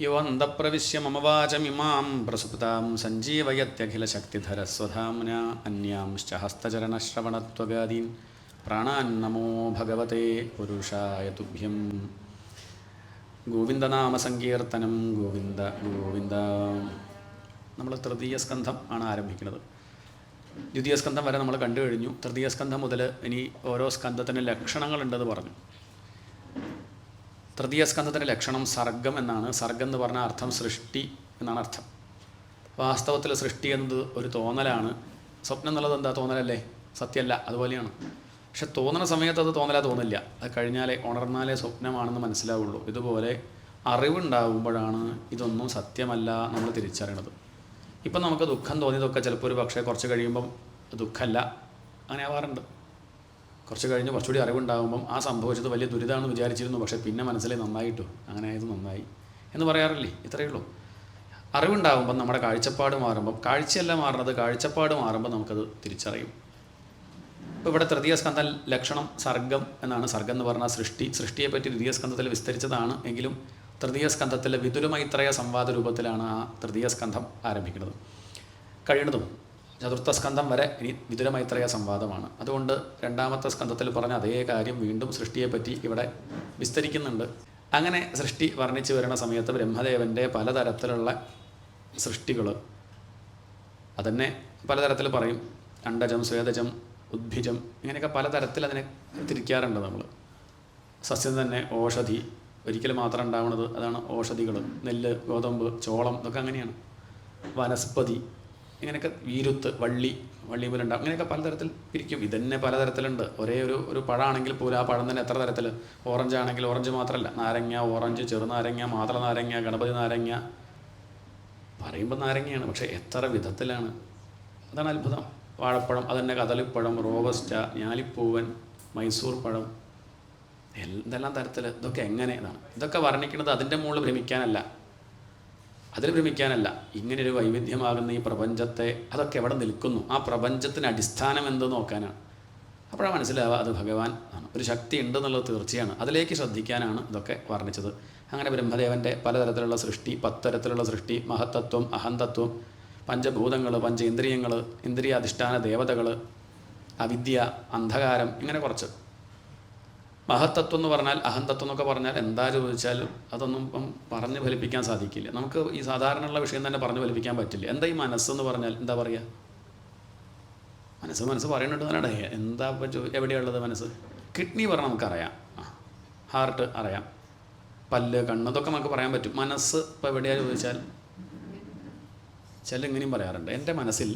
യോ അന്തഃപ്രവിശ്യ മമ വാചമിമാം പ്രസുപ്താം സഞ്ജീവയത്യഖിലശക്തിധരസ്വധാംന അന്യാംശ്ച ഹസ്തചരണശ്രവണത്വഗാദീൻ പ്രാണാന്നമോ ഭഗവതേ പുരുഷായ തുഭ്യം. ഗോവിന്ദനാമസങ്കീർത്തനം. ഗോവിന്ദ ഗോവിന്ദ. നമ്മൾ തൃതീയ സ്കന്ധം ആണ് ആരംഭിക്കുന്നത്. ദ്വിതീയ സ്കന്ധം വരെ നമ്മൾ കണ്ടു കഴിഞ്ഞു. തൃതീയ സ്കന്ധം മുതൽ ഇനി ഓരോ സ്കന്ധത്തിന് ലക്ഷണങ്ങളുണ്ടെന്ന് പറഞ്ഞു. തൃതീയ സ്കന്ധത്തിൻ്റെ ലക്ഷണം സർഗം എന്നാണ്. സർഗം എന്ന് പറഞ്ഞാൽ അർത്ഥം സൃഷ്ടി എന്നാണ് അർത്ഥം. വാസ്തവത്തിൽ സൃഷ്ടി എന്നത് ഒരു തോന്നലാണ്. സ്വപ്നം എന്നുള്ളത് എന്താ? തോന്നലല്ലേ? സത്യമല്ല. അതുപോലെയാണ്. പക്ഷെ തോന്നുന്ന സമയത്ത് അത് തോന്നില്ല. അത് കഴിഞ്ഞാലേ, ഉണർന്നാലേ സ്വപ്നമാണെന്ന് മനസ്സിലാവുള്ളൂ. ഇതുപോലെ അറിവുണ്ടാകുമ്പോഴാണ് ഇതൊന്നും സത്യമല്ല നമ്മൾ തിരിച്ചറിയണത്. ഇപ്പം നമുക്ക് ദുഃഖം തോന്നിയതൊക്കെ ചിലപ്പോൾ ഒരു പക്ഷേ കുറച്ച് കഴിയുമ്പം ദുഃഖമല്ല, അങ്ങനെ ആവാറുണ്ട്. കുറച്ച് കഴിഞ്ഞ് കുറച്ചുകൂടി അറിവുണ്ടാകുമ്പം ആ സംഭവിച്ചത് വലിയ ദുരിതമാണെന്ന് വിചാരിച്ചിരുന്നു, പക്ഷേ പിന്നെ മനസ്സിലായി നന്നായിട്ടു, അങ്ങനെ ആയത് നന്നായി എന്ന് പറയാറില്ലേ? ഇത്രയേ ഉള്ളൂ. അറിവുണ്ടാകുമ്പം നമ്മുടെ കാഴ്ചപ്പാട് മാറുമ്പം, കാഴ്ചയല്ല മാറുന്നത്, കാഴ്ചപ്പാട് മാറുമ്പോൾ നമുക്കത് തിരിച്ചറിയും. ഇപ്പോൾ ഇവിടെ തൃതീയ സ്കന്ധ ലക്ഷണം സർഗം എന്നാണ്. സർഗം എന്ന് പറഞ്ഞാൽ സൃഷ്ടി. സൃഷ്ടിയെപ്പറ്റി ദ്വിതീയ സ്കന്ധത്തിൽ വിസ്തരിച്ചതാണ്. എങ്കിലും തൃതീയ സ്കന്ധത്തിലെ വിതുരമൈത്രേയ സംവാദ രൂപത്തിലാണ് ആ തൃതീയ സ്കന്ധം ആരംഭിക്കുന്നത്. കഴിയുന്നതും ചതുർത്ഥ സ്കന്ധം വരെ ഇനി വിതുരമൈത്രേയ സംവാദമാണ്. അതുകൊണ്ട് രണ്ടാമത്തെ സ്കന്ധത്തിൽ പറഞ്ഞ അതേ കാര്യം വീണ്ടും സൃഷ്ടിയെപ്പറ്റി ഇവിടെ വിസ്തരിക്കുന്നുണ്ട്. അങ്ങനെ സൃഷ്ടി വർണ്ണിച്ചു വരുന്ന സമയത്ത് ബ്രഹ്മദേവൻ്റെ പലതരത്തിലുള്ള സൃഷ്ടികൾ, അതന്നെ പലതരത്തിൽ പറയും. അണ്ടജം, സ്വേദജം, ഉദ്ഭിജം, ഇങ്ങനെയൊക്കെ പലതരത്തിൽ അതിനെ തിരിക്കാറുണ്ട് നമ്മൾ. സസ്യം തന്നെ ഓഷധി, ഒരിക്കൽ മാത്രം ഉണ്ടാവുന്നത്, അതാണ് ഓഷധികൾ. നെല്ല്, ഗോതമ്പ്, ചോളം, ഇതൊക്കെ അങ്ങനെയാണ്. വനസ്പതി, ഇങ്ങനെയൊക്കെ വീരുത്ത്, വള്ളി പോലുണ്ടാവും. ഇങ്ങനെയൊക്കെ പലതരത്തിൽ പിരിക്കും. ഇതന്നെ പലതരത്തിലുണ്ട്. ഒരേ ഒരു പഴമാണെങ്കിൽ പോലും ആ പഴം തന്നെ എത്ര തരത്തിൽ. ഓറഞ്ച് ആണെങ്കിൽ ഓറഞ്ച് മാത്രമല്ല, നാരങ്ങ, ഓറഞ്ച്, ചെറുനാരങ്ങ, മാതള നാരങ്ങ, ഗണപതി നാരങ്ങ, പറയുമ്പോൾ നാരങ്ങയാണ്, പക്ഷേ എത്ര വിധത്തിലാണ്. അതാണ് അത്ഭുതം. വാഴപ്പഴം, അതന്നെ കദളിപ്പഴം, റോബസ്റ്റ, ഞാലിപ്പൂവൻ, മൈസൂർ പഴം, എന്തെല്ലാം തരത്തിൽ. ഇതൊക്കെ എങ്ങനെ എന്നാണ്. ഇതൊക്കെ വർണ്ണിക്കുന്നത് അതിൻ്റെ മുകളിൽ ഭ്രമിക്കാനല്ല, ഇങ്ങനെയൊരു വൈവിധ്യമാകുന്ന ഈ പ്രപഞ്ചത്തെ, അതൊക്കെ എവിടെ നിൽക്കുന്നു, ആ പ്രപഞ്ചത്തിന് അടിസ്ഥാനം എന്ത് നോക്കാനാണ്. അപ്പോഴാണ് മനസ്സിലാവുക അത് ഭഗവാൻ ആണ്, ഒരു ശക്തി ഉണ്ടെന്നുള്ളത് തീർച്ചയാണ്. അതിലേക്ക് ശ്രദ്ധിക്കാനാണ് ഇതൊക്കെ വർണ്ണിച്ചത്. അങ്ങനെ ബ്രഹ്മദേവൻ്റെ പലതരത്തിലുള്ള സൃഷ്ടി, 10 തരത്തിലുള്ള സൃഷ്ടി, മഹത്തത്വം, അഹന്തത്വം, പഞ്ചഭൂതങ്ങൾ, പഞ്ചേന്ദ്രിയങ്ങൾ, ഇന്ദ്രിയാധിഷ്ഠാന ദേവതകൾ, അവിദ്യ, അന്ധകാരം, ഇങ്ങനെ കുറച്ച്. മഹത്തത്വം എന്ന് പറഞ്ഞാൽ, അഹന്തത്വം എന്നൊക്കെ പറഞ്ഞാൽ എന്താ ചോദിച്ചാൽ അതൊന്നും ഇപ്പം പറഞ്ഞ് ഫലിപ്പിക്കാൻ സാധിക്കില്ല. നമുക്ക് ഈ സാധാരണയുള്ള വിഷയം തന്നെ പറഞ്ഞ് ഫലിപ്പിക്കാൻ പറ്റില്ല. എന്താ ഈ മനസ്സെന്ന് പറഞ്ഞാൽ എന്താ പറയുക? മനസ്സ് പറയുന്നുണ്ട് എന്നാണ്. എന്താ ഇപ്പം എവിടെയുള്ളത് മനസ്സ്? കിഡ്നി പറഞ്ഞാൽ നമുക്കറിയാം, ഹാർട്ട് അറിയാം, പല്ല്, കണ്ണ്, ഇതൊക്കെ നമുക്ക് പറയാൻ പറ്റും. മനസ്സ് ഇപ്പോൾ എവിടെയാണ് ചോദിച്ചാൽ ചില ഇങ്ങനെയും പറയാറുണ്ട്, എൻ്റെ മനസ്സിൽ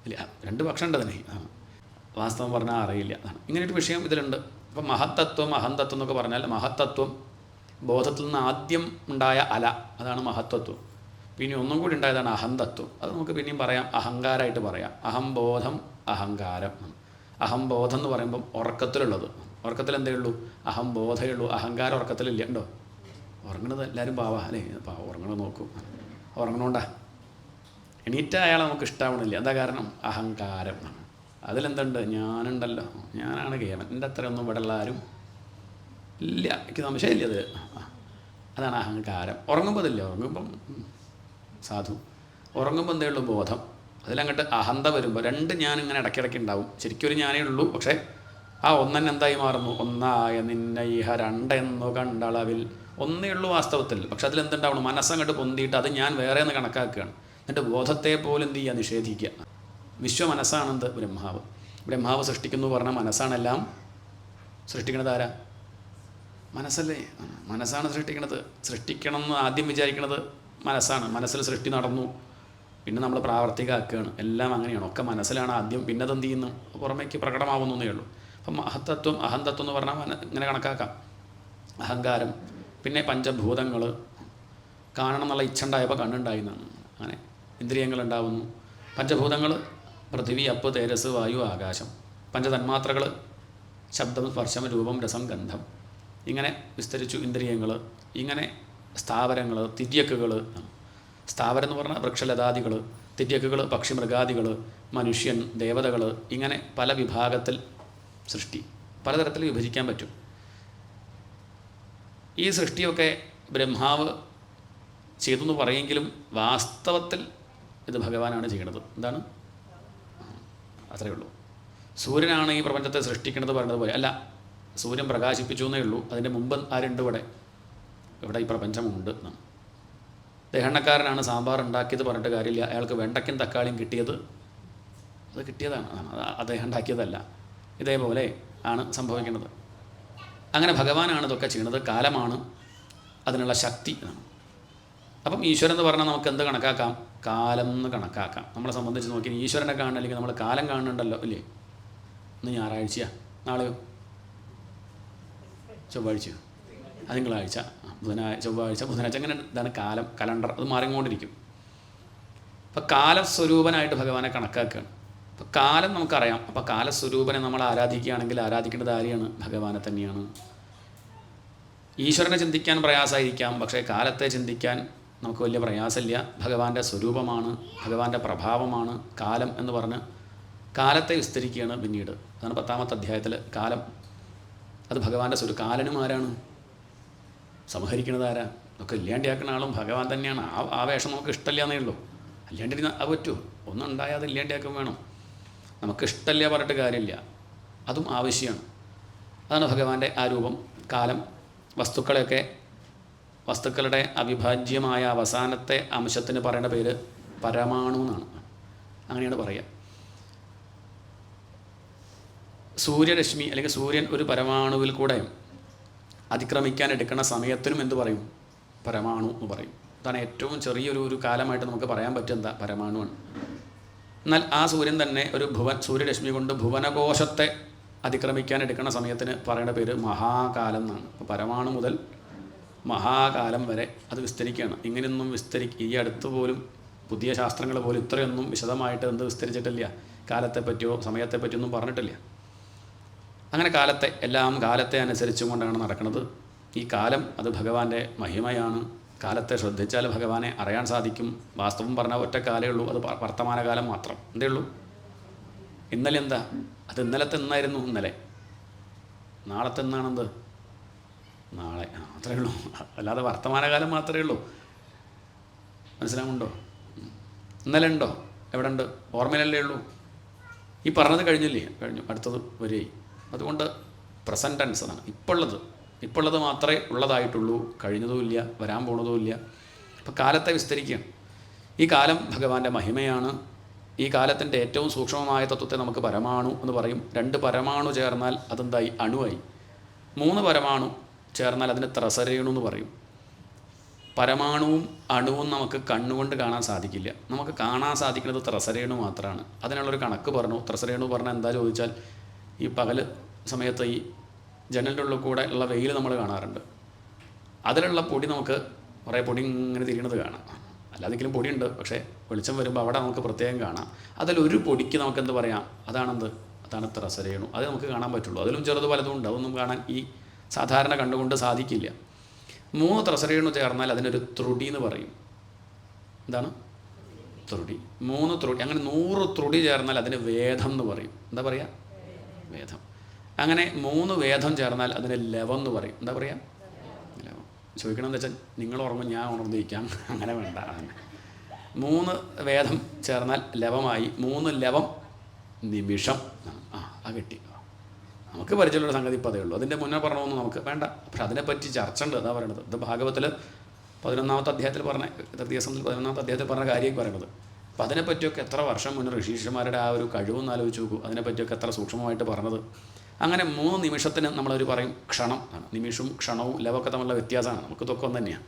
ഇല്ല, 2 പക്ഷം ഉണ്ട് തന്നെ. വാസ്തവം പറഞ്ഞാൽ അറിയില്ല. അതാണ് ഇങ്ങനെയൊരു വിഷയം ഇതിലുണ്ട്. ഇപ്പം മഹത്തത്വം, അഹന്തത്വം എന്നൊക്കെ പറഞ്ഞാൽ, മഹത്തത്വം ബോധത്തിൽ നിന്ന് ആദ്യം ഉണ്ടായ അല, അതാണ് മഹത്തത്വം. പിന്നെ ഒന്നും കൂടി ഉണ്ടായതാണ് അഹന്തത്വം. അത് നമുക്ക് പിന്നെയും പറയാം, അഹങ്കാരമായിട്ട് പറയാം. അഹംബോധം, അഹങ്കാരം. അഹംബോധം എന്ന് പറയുമ്പം ഉറക്കത്തിലുള്ളത്. ഉറക്കത്തിൽ എന്തേ ഉള്ളൂ? അഹംബോധമേ ഉള്ളൂ. അഹങ്കാരം ഉറക്കത്തിലില്ല. ഉണ്ടോ? ഉറങ്ങണത് എല്ലാവരും പാവാ അല്ലേ? ഉറങ്ങണത് നോക്കും. ഉറങ്ങണോണ്ടാ എണീറ്റ അയാളെ നമുക്ക് ഇഷ്ടാവണില്ല. എന്താ കാരണം? അഹങ്കാരം. അതിലെന്തുണ്ട്? ഞാനുണ്ടല്ലോ, ഞാനാണ് കേവൻ, എൻ്റെ അത്രയൊന്നും ഇവിടെ ഉള്ള ആരും ഇല്ല, എനിക്ക് സംശയമില്ല. അതാണ് അഹങ്കാരം. ഉറങ്ങുമ്പോൾ അതില്ല. ഉറങ്ങുമ്പം സാധു. ഉറങ്ങുമ്പോൾ എന്തേ ഉള്ളൂ? ബോധം. അതിലങ്ങോട്ട് അഹന്ത വരുമ്പോൾ 2 ഞാനിങ്ങനെ ഇടയ്ക്കിടയ്ക്ക് ഉണ്ടാവും. ശരിക്കും ഒരു ഞാനേ ഉള്ളൂ, പക്ഷേ ആ ഒന്നെന്നെ എന്തായി മാറുന്നു? ഒന്നായ നിന്നെ ഇഹ രണ്ടെന്നു കണ്ടളവിൽ. ഒന്നേ ഉള്ളൂ വാസ്തവത്തിൽ, പക്ഷെ അതിലെന്തുണ്ടാവണം? മനസ്സങ്ങോട്ട് പൊന്തിയിട്ട് അത് ഞാൻ വേറെ എന്ന് കണക്കാക്കുകയാണ്. എന്നിട്ട് ബോധത്തെ പോലും എന്ത് ചെയ്യുക? നിഷേധിക്കുക. വിശ്വമനസ്സാണെന്ത്? ബ്രഹ്മാവ് സൃഷ്ടിക്കുന്നു പറഞ്ഞാൽ മനസ്സാണെല്ലാം സൃഷ്ടിക്കണത്. ആരാ? മനസ്സല്ലേ? മനസ്സാണ് സൃഷ്ടിക്കണത്. സൃഷ്ടിക്കണം എന്ന് ആദ്യം വിചാരിക്കണത് മനസ്സാണ്. മനസ്സിൽ സൃഷ്ടി നടന്നു, പിന്നെ നമ്മൾ പ്രാവർത്തികമാക്കുകയാണ്. എല്ലാം അങ്ങനെയാണ്. ഒക്കെ മനസ്സിലാണ് ആദ്യം, പിന്നെ അതെന്ത് ചെയ്യുന്നു? പുറമേക്ക് പ്രകടമാവുന്നേ ഉള്ളൂ. അപ്പം മഹത്തത്വം, അഹന്തത്വം എന്ന് പറഞ്ഞാൽ ഇങ്ങനെ കണക്കാക്കാം. അഹങ്കാരം, പിന്നെ പഞ്ചഭൂതങ്ങൾ, കാണണം എന്നുള്ള ഇച്ഛ ഉണ്ടായപ്പോൾ കണ്ണുണ്ടായി എന്നാണ്. അങ്ങനെ ഇന്ദ്രിയങ്ങൾ ഉണ്ടാവുന്നു. പഞ്ചഭൂതങ്ങൾ പൃഥിവി, അപ്പ്, തേജസ്, വായു, ആകാശം. പഞ്ചതന്മാത്രകൾ ശബ്ദം, സ്പർശം, രൂപം, രസം, ഗന്ധം. ഇങ്ങനെ വിസ്തരിച്ചു ഇന്ദ്രിയങ്ങൾ. ഇങ്ങനെ സ്ഥാവരങ്ങൾ, തിര്യക്കുകൾ. സ്ഥാവരം എന്ന് പറഞ്ഞാൽ വൃക്ഷലതാദികൾ, തിര്യക്കുകൾ പക്ഷി മൃഗാദികൾ, മനുഷ്യൻ, ദേവതകൾ. ഇങ്ങനെ പല വിഭാഗത്തിൽ സൃഷ്ടി പലതരത്തിൽ വിഭജിക്കാൻ പറ്റും. ഈ സൃഷ്ടിയൊക്കെ ബ്രഹ്മാവ് ചെയ്തു എന്ന് പറയുമെങ്കിലും വാസ്തവത്തിൽ ഇത് ഭഗവാനാണ് ചെയ്യണത്. എന്താണ്? അത്രയേ ഉള്ളൂ. സൂര്യനാണ് ഈ പ്രപഞ്ചത്തെ സൃഷ്ടിക്കുന്നത് പറയുന്നത് പോലെ അല്ല. സൂര്യൻ പ്രകാശിപ്പിച്ചു എന്നേ ഉള്ളൂ. അതിൻ്റെ മുമ്പ് ആരുണ്ട് ഇവിടെ? ഇവിടെ ഈ പ്രപഞ്ചമുണ്ട്. ദഹനക്കാരനാണ് സാമ്പാർ ഉണ്ടാക്കിയത് പറഞ്ഞിട്ട് കാര്യമില്ല. അയാൾക്ക് വെണ്ടയ്ക്കും തക്കാളിയും കിട്ടിയത് അത് കിട്ടിയതാണ്, അത് അദ്ദേഹം ഉണ്ടാക്കിയതല്ല. ഇതേപോലെ ആണ് സംഭവിക്കുന്നത്. അങ്ങനെ ഭഗവാനാണ് ഇതൊക്കെ ചെയ്യുന്നത്. കാലമാണ് അതിനുള്ള ശക്തി എന്നാണ്. അപ്പം ഈശ്വരൻ എന്ന് പറഞ്ഞാൽ നമുക്ക് എന്ത് കണക്കാക്കാം? കാലം എന്ന് കണക്കാക്കാം. നമ്മളെ സംബന്ധിച്ച് നോക്കി ഈശ്വരനെ കാണണമെങ്കിൽ നമ്മൾ കാലം കാണുന്നുണ്ടല്ലോ ഇല്ലേ? ഇന്ന് ഞായറാഴ്ചയാണ്, നാളെയോ ചൊവ്വാഴ്ചയോ, തിങ്കളാഴ്ച, ചൊവ്വാഴ്ച, ബുധനാഴ്ച, അങ്ങനെ ഇതാണ് കാലം, കലണ്ടർ. അത് മാറിക്കൊണ്ടിരിക്കും. അപ്പം കാലസ്വരൂപനായിട്ട് ഭഗവാനെ കണക്കാക്കുകയാണ്. അപ്പം കാലം നമുക്കറിയാം. അപ്പം കാലസ്വരൂപനെ നമ്മൾ ആരാധിക്കുകയാണെങ്കിൽ ആരാധിക്കേണ്ടത് ആരെയാണ്? ഭഗവാനെ തന്നെയാണ്. ഈശ്വരനെ ചിന്തിക്കാൻ പ്രയാസമായിരിക്കാം, പക്ഷേ കാലത്തെ ചിന്തിക്കാൻ നമുക്ക് വലിയ പ്രയാസമില്ല. ഭഗവാന്റെ സ്വരൂപമാണ്, ഭഗവാന്റെ പ്രഭാവമാണ് കാലം എന്ന് പറഞ്ഞ് കാലത്തെ വിസ്തരിക്കുകയാണ് പിന്നീട്. അതാണ് 10ാമത്തെ അധ്യായത്തിൽ കാലം. അത് ഭഗവാന്റെ കാലനും ആരാണ്? സംഹരിക്കുന്നത് ആരാ? ഒക്കെ ഇല്ലാണ്ടിയാക്കുന്ന ആളും ഭഗവാൻ തന്നെയാണ്. ആ വേഷം നമുക്ക് ഇഷ്ടമില്ല എന്നേ ഉള്ളൂ. അല്ലാണ്ടിരുന്ന അത് പറ്റുമോ? ഒന്നും ഉണ്ടായാൽ അത് ഇല്ലാണ്ടിയാക്കും വേണം. നമുക്ക് ഇഷ്ടമില്ല പറഞ്ഞിട്ട് കാര്യമില്ല, അതും ആവശ്യമാണ്. അതാണ് ഭഗവാന്റെ ആ രൂപം. കാലം വസ്തുക്കളുടെ അവിഭാജ്യമായ അവസാനത്തെ അംശത്തിന് പറയുന്ന പേര് പരമാണു എന്നാണ്. അങ്ങനെയാണ് പറയുക. സൂര്യരശ്മി അല്ലെങ്കിൽ സൂര്യൻ ഒരു പരമാണുവിൽ കൂടെ അതിക്രമിക്കാൻ എടുക്കുന്ന സമയത്തിനും എന്ത് പറയും? പരമാണു എന്ന് പറയും. അതാണ് ഏറ്റവും ചെറിയൊരു കാലമായിട്ട് നമുക്ക് പറയാൻ പറ്റുന്ന പരമാണുവാണ്. എന്നാൽ ആ സൂര്യൻ തന്നെ ഒരു സൂര്യരശ്മി കൊണ്ട് ഭുവനകോശത്തെ അതിക്രമിക്കാൻ എടുക്കുന്ന സമയത്തിന് പറയുന്ന പേര് മഹാകാലം എന്നാണ്. അപ്പോൾ പരമാണു മുതൽ മഹാകാലം വരെ അത് വിസ്തരിക്കുകയാണ്. ഇങ്ങനെയൊന്നും ഈ അടുത്ത് പോലും പുതിയ ശാസ്ത്രങ്ങൾ പോലും ഇത്രയൊന്നും വിശദമായിട്ട് എന്ത് വിസ്തരിച്ചിട്ടില്ല. കാലത്തെപ്പറ്റിയോ സമയത്തെപ്പറ്റിയൊന്നും പറഞ്ഞിട്ടില്ല. അങ്ങനെ എല്ലാം കാലത്തെ അനുസരിച്ചും കൊണ്ടാണ് നടക്കുന്നത്. ഈ കാലം അത് ഭഗവാന്റെ മഹിമയാണ്. കാലത്തെ ശ്രദ്ധിച്ചാൽ ഭഗവാനെ അറിയാൻ സാധിക്കും. വാസ്തവം പറഞ്ഞാൽ ഒറ്റ കാലേ ഉള്ളൂ, അത് വർത്തമാനകാലം മാത്രം. എന്തേ ഉള്ളൂ? ഇന്നലെ എന്താ? അത് ഇന്നലത്തെ എന്നായിരുന്നു ഇന്നലെ. നാളത്തെ എന്നാണെന്ത്? നാളെ. അത്രയേ ഉള്ളൂ. അല്ലാതെ വർത്തമാനകാലം മാത്രമേ ഉള്ളൂ. മനസ്സിലാവുന്നുണ്ടോ? ഇന്നലെ ഉണ്ടോ? എവിടെ ഉണ്ട്? ഓർമ്മയിലല്ലേ ഉള്ളൂ. ഈ പറഞ്ഞത് കഴിഞ്ഞില്ലേ? കഴിഞ്ഞു. അടുത്തത് വരെ. അതുകൊണ്ട് പ്രസൻറ്റ് ടെൻസ് ആണ്. ഇപ്പോഴുള്ളത് മാത്രമേ ഉള്ളതായിട്ടുള്ളൂ. കഴിഞ്ഞതുമില്ല, വരാൻ പോണതുമില്ല. അപ്പോൾ കാലത്തെ വിസ്തരിക്കുകയാണ്. ഈ കാലം ഭഗവാന്റെ മഹിമയാണ്. ഈ കാലത്തിൻ്റെ ഏറ്റവും സൂക്ഷ്മമായ തത്വത്തെ നമുക്ക് പരമാണു എന്ന് പറയും. 2 പരമാണു ചേർന്നാൽ അതെന്തായി? അണുവായി. 3 പരമാണു ചേർന്നാൽ അതിന് ത്രസരേണു എന്ന് പറയും. പരമാണുവും അണുവും നമുക്ക് കണ്ണുകൊണ്ട് കാണാൻ സാധിക്കില്ല. നമുക്ക് കാണാൻ സാധിക്കുന്നത് ത്രസരേണു മാത്രമാണ്. അതിനുള്ളൊരു കണക്ക് പറഞ്ഞു. ത്രസരേണു പറഞ്ഞാൽ എന്താ ചോദിച്ചാൽ, ഈ പകൽ സമയത്ത് ഈ ജനലിൻ്റെ ഉള്ളിൽ കൂടെ ഉള്ള വെയിൽ നമ്മൾ കാണാറുണ്ട്. അതിലുള്ള പൊടി നമുക്ക് കുറേ പൊടി ഇങ്ങനെ തിരിയണത് കാണാം. അല്ലാതെങ്കിലും പൊടിയുണ്ട്, പക്ഷേ വെളിച്ചം വരുമ്പോൾ അവിടെ നമുക്ക് പ്രത്യേകം കാണാം. അതിലൊരു പൊടിക്ക് നമുക്ക് എന്ത് പറയാം? അതാണ് ത്രസരേണു. അത് നമുക്ക് കാണാൻ പറ്റുള്ളൂ. അതിലും ചെറുത് പലതും ഉണ്ട്. അതൊന്നും കാണാൻ ഈ സാധാരണ കണ്ടുകൊണ്ട് സാധിക്കില്ല. 3 ത്രസരേണു ചേർന്നാൽ അതിനൊരു ത്രുടി എന്ന് പറയും. എന്താണ് ത്രുടി? 3 ത്രുടി. അങ്ങനെ 100 ത്രുടി ചേർന്നാൽ അതിന് വേദം എന്ന് പറയും. എന്താ പറയുക? വേദം. അങ്ങനെ 3 വേദം ചേർന്നാൽ അതിന് ലവം എന്ന് പറയും. എന്താ പറയുക? ലവം. ചോദിക്കണമെന്ന് വെച്ചാൽ നിങ്ങൾ ഓർമ്മ ഞാൻ ഉണർന്നിരിക്കാം, അങ്ങനെ വേണ്ട. 3 വേദം ചേർന്നാൽ ലവമായി. 3 ലവം നിമിഷം. കിട്ടി. നമുക്ക് പരിചയമുള്ള സംഗതി ഇപ്പോൾ അതേ ഉള്ളൂ. അതിൻ്റെ മുന്നേ പറഞ്ഞതൊന്നും നമുക്ക് വേണ്ട. പക്ഷെ അതിനെപ്പറ്റി ചർച്ച ഉണ്ട്. അതാ പറയണത്. ഇത് ഭാഗവത്തിൽ 11ാമത്തെ അധ്യായത്തിൽ പറഞ്ഞ 11ാമത്തെ അധ്യായത്തിൽ പറഞ്ഞ കാര്യമൊക്കെ പറയുന്നത്. അപ്പോൾ അതിനെപ്പറ്റിയൊക്കെ എത്ര വർഷം മുന്നേ ഋഷീശ്വരന്മാരുടെ ആ ഒരു കഴിവൊന്ന് ആലോചിച്ച് നോക്കൂ. അതിനെപ്പറ്റിയൊക്കെ എത്ര സൂക്ഷ്മമായിട്ട് പറഞ്ഞത്. അങ്ങനെ 3 നിമിഷത്തിന് നമ്മളൊരു പറയും ക്ഷണം ആണ്. നിമിഷവും ക്ഷണവും ലവൊക്കെ തമ്മിലുള്ള വ്യത്യാസമാണ്. നമുക്കിതൊക്കെ ഒന്ന് തന്നെയാണ്,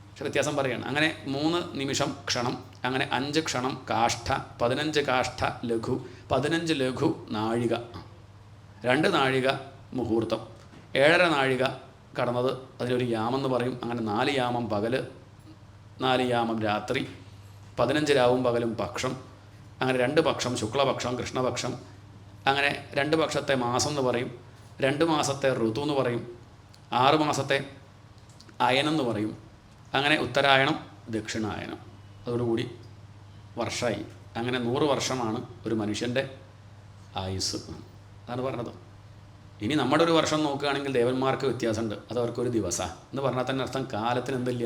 പക്ഷെ വ്യത്യാസം പറയുകയാണ്. അങ്ങനെ 3 നിമിഷം ക്ഷണം, അങ്ങനെ 5 ക്ഷണം കാഷ്ഠ, 15 കാഷ്ഠ ലഘു, 15 ലഘു നാഴിക, 2 നാഴിക മുഹൂർത്തം, 7.5 നാഴിക കടന്നത് അതിനൊരു യാമെന്ന് പറയും. അങ്ങനെ 4 യാമം പകൽ, 4 യാമം രാത്രി, 15 രാവും പകലും പക്ഷം, അങ്ങനെ 2 പക്ഷം, ശുക്ലപക്ഷം, കൃഷ്ണപക്ഷം, അങ്ങനെ 2 പക്ഷത്തെ മാസം എന്ന് പറയും. 2 മാസത്തെ ഋതു എന്ന് പറയും. 6 മാസത്തെ അയനം എന്ന് പറയും. അങ്ങനെ ഉത്തരായണം, ദക്ഷിണായനം, അതോടുകൂടി വർഷമായി. അങ്ങനെ 100 വർഷമാണ് ഒരു മനുഷ്യൻ്റെ ആയുസ്. അതാണ് പറഞ്ഞത്. ഇനി നമ്മുടെ ഒരു വർഷം നോക്കുകയാണെങ്കിൽ ദേവന്മാർക്ക് വ്യത്യാസമുണ്ട്. അത് അവർക്കൊരു ദിവസമാണ് എന്ന് പറഞ്ഞാൽ തന്നെ അർത്ഥം കാലത്തിന് എന്തില്ല,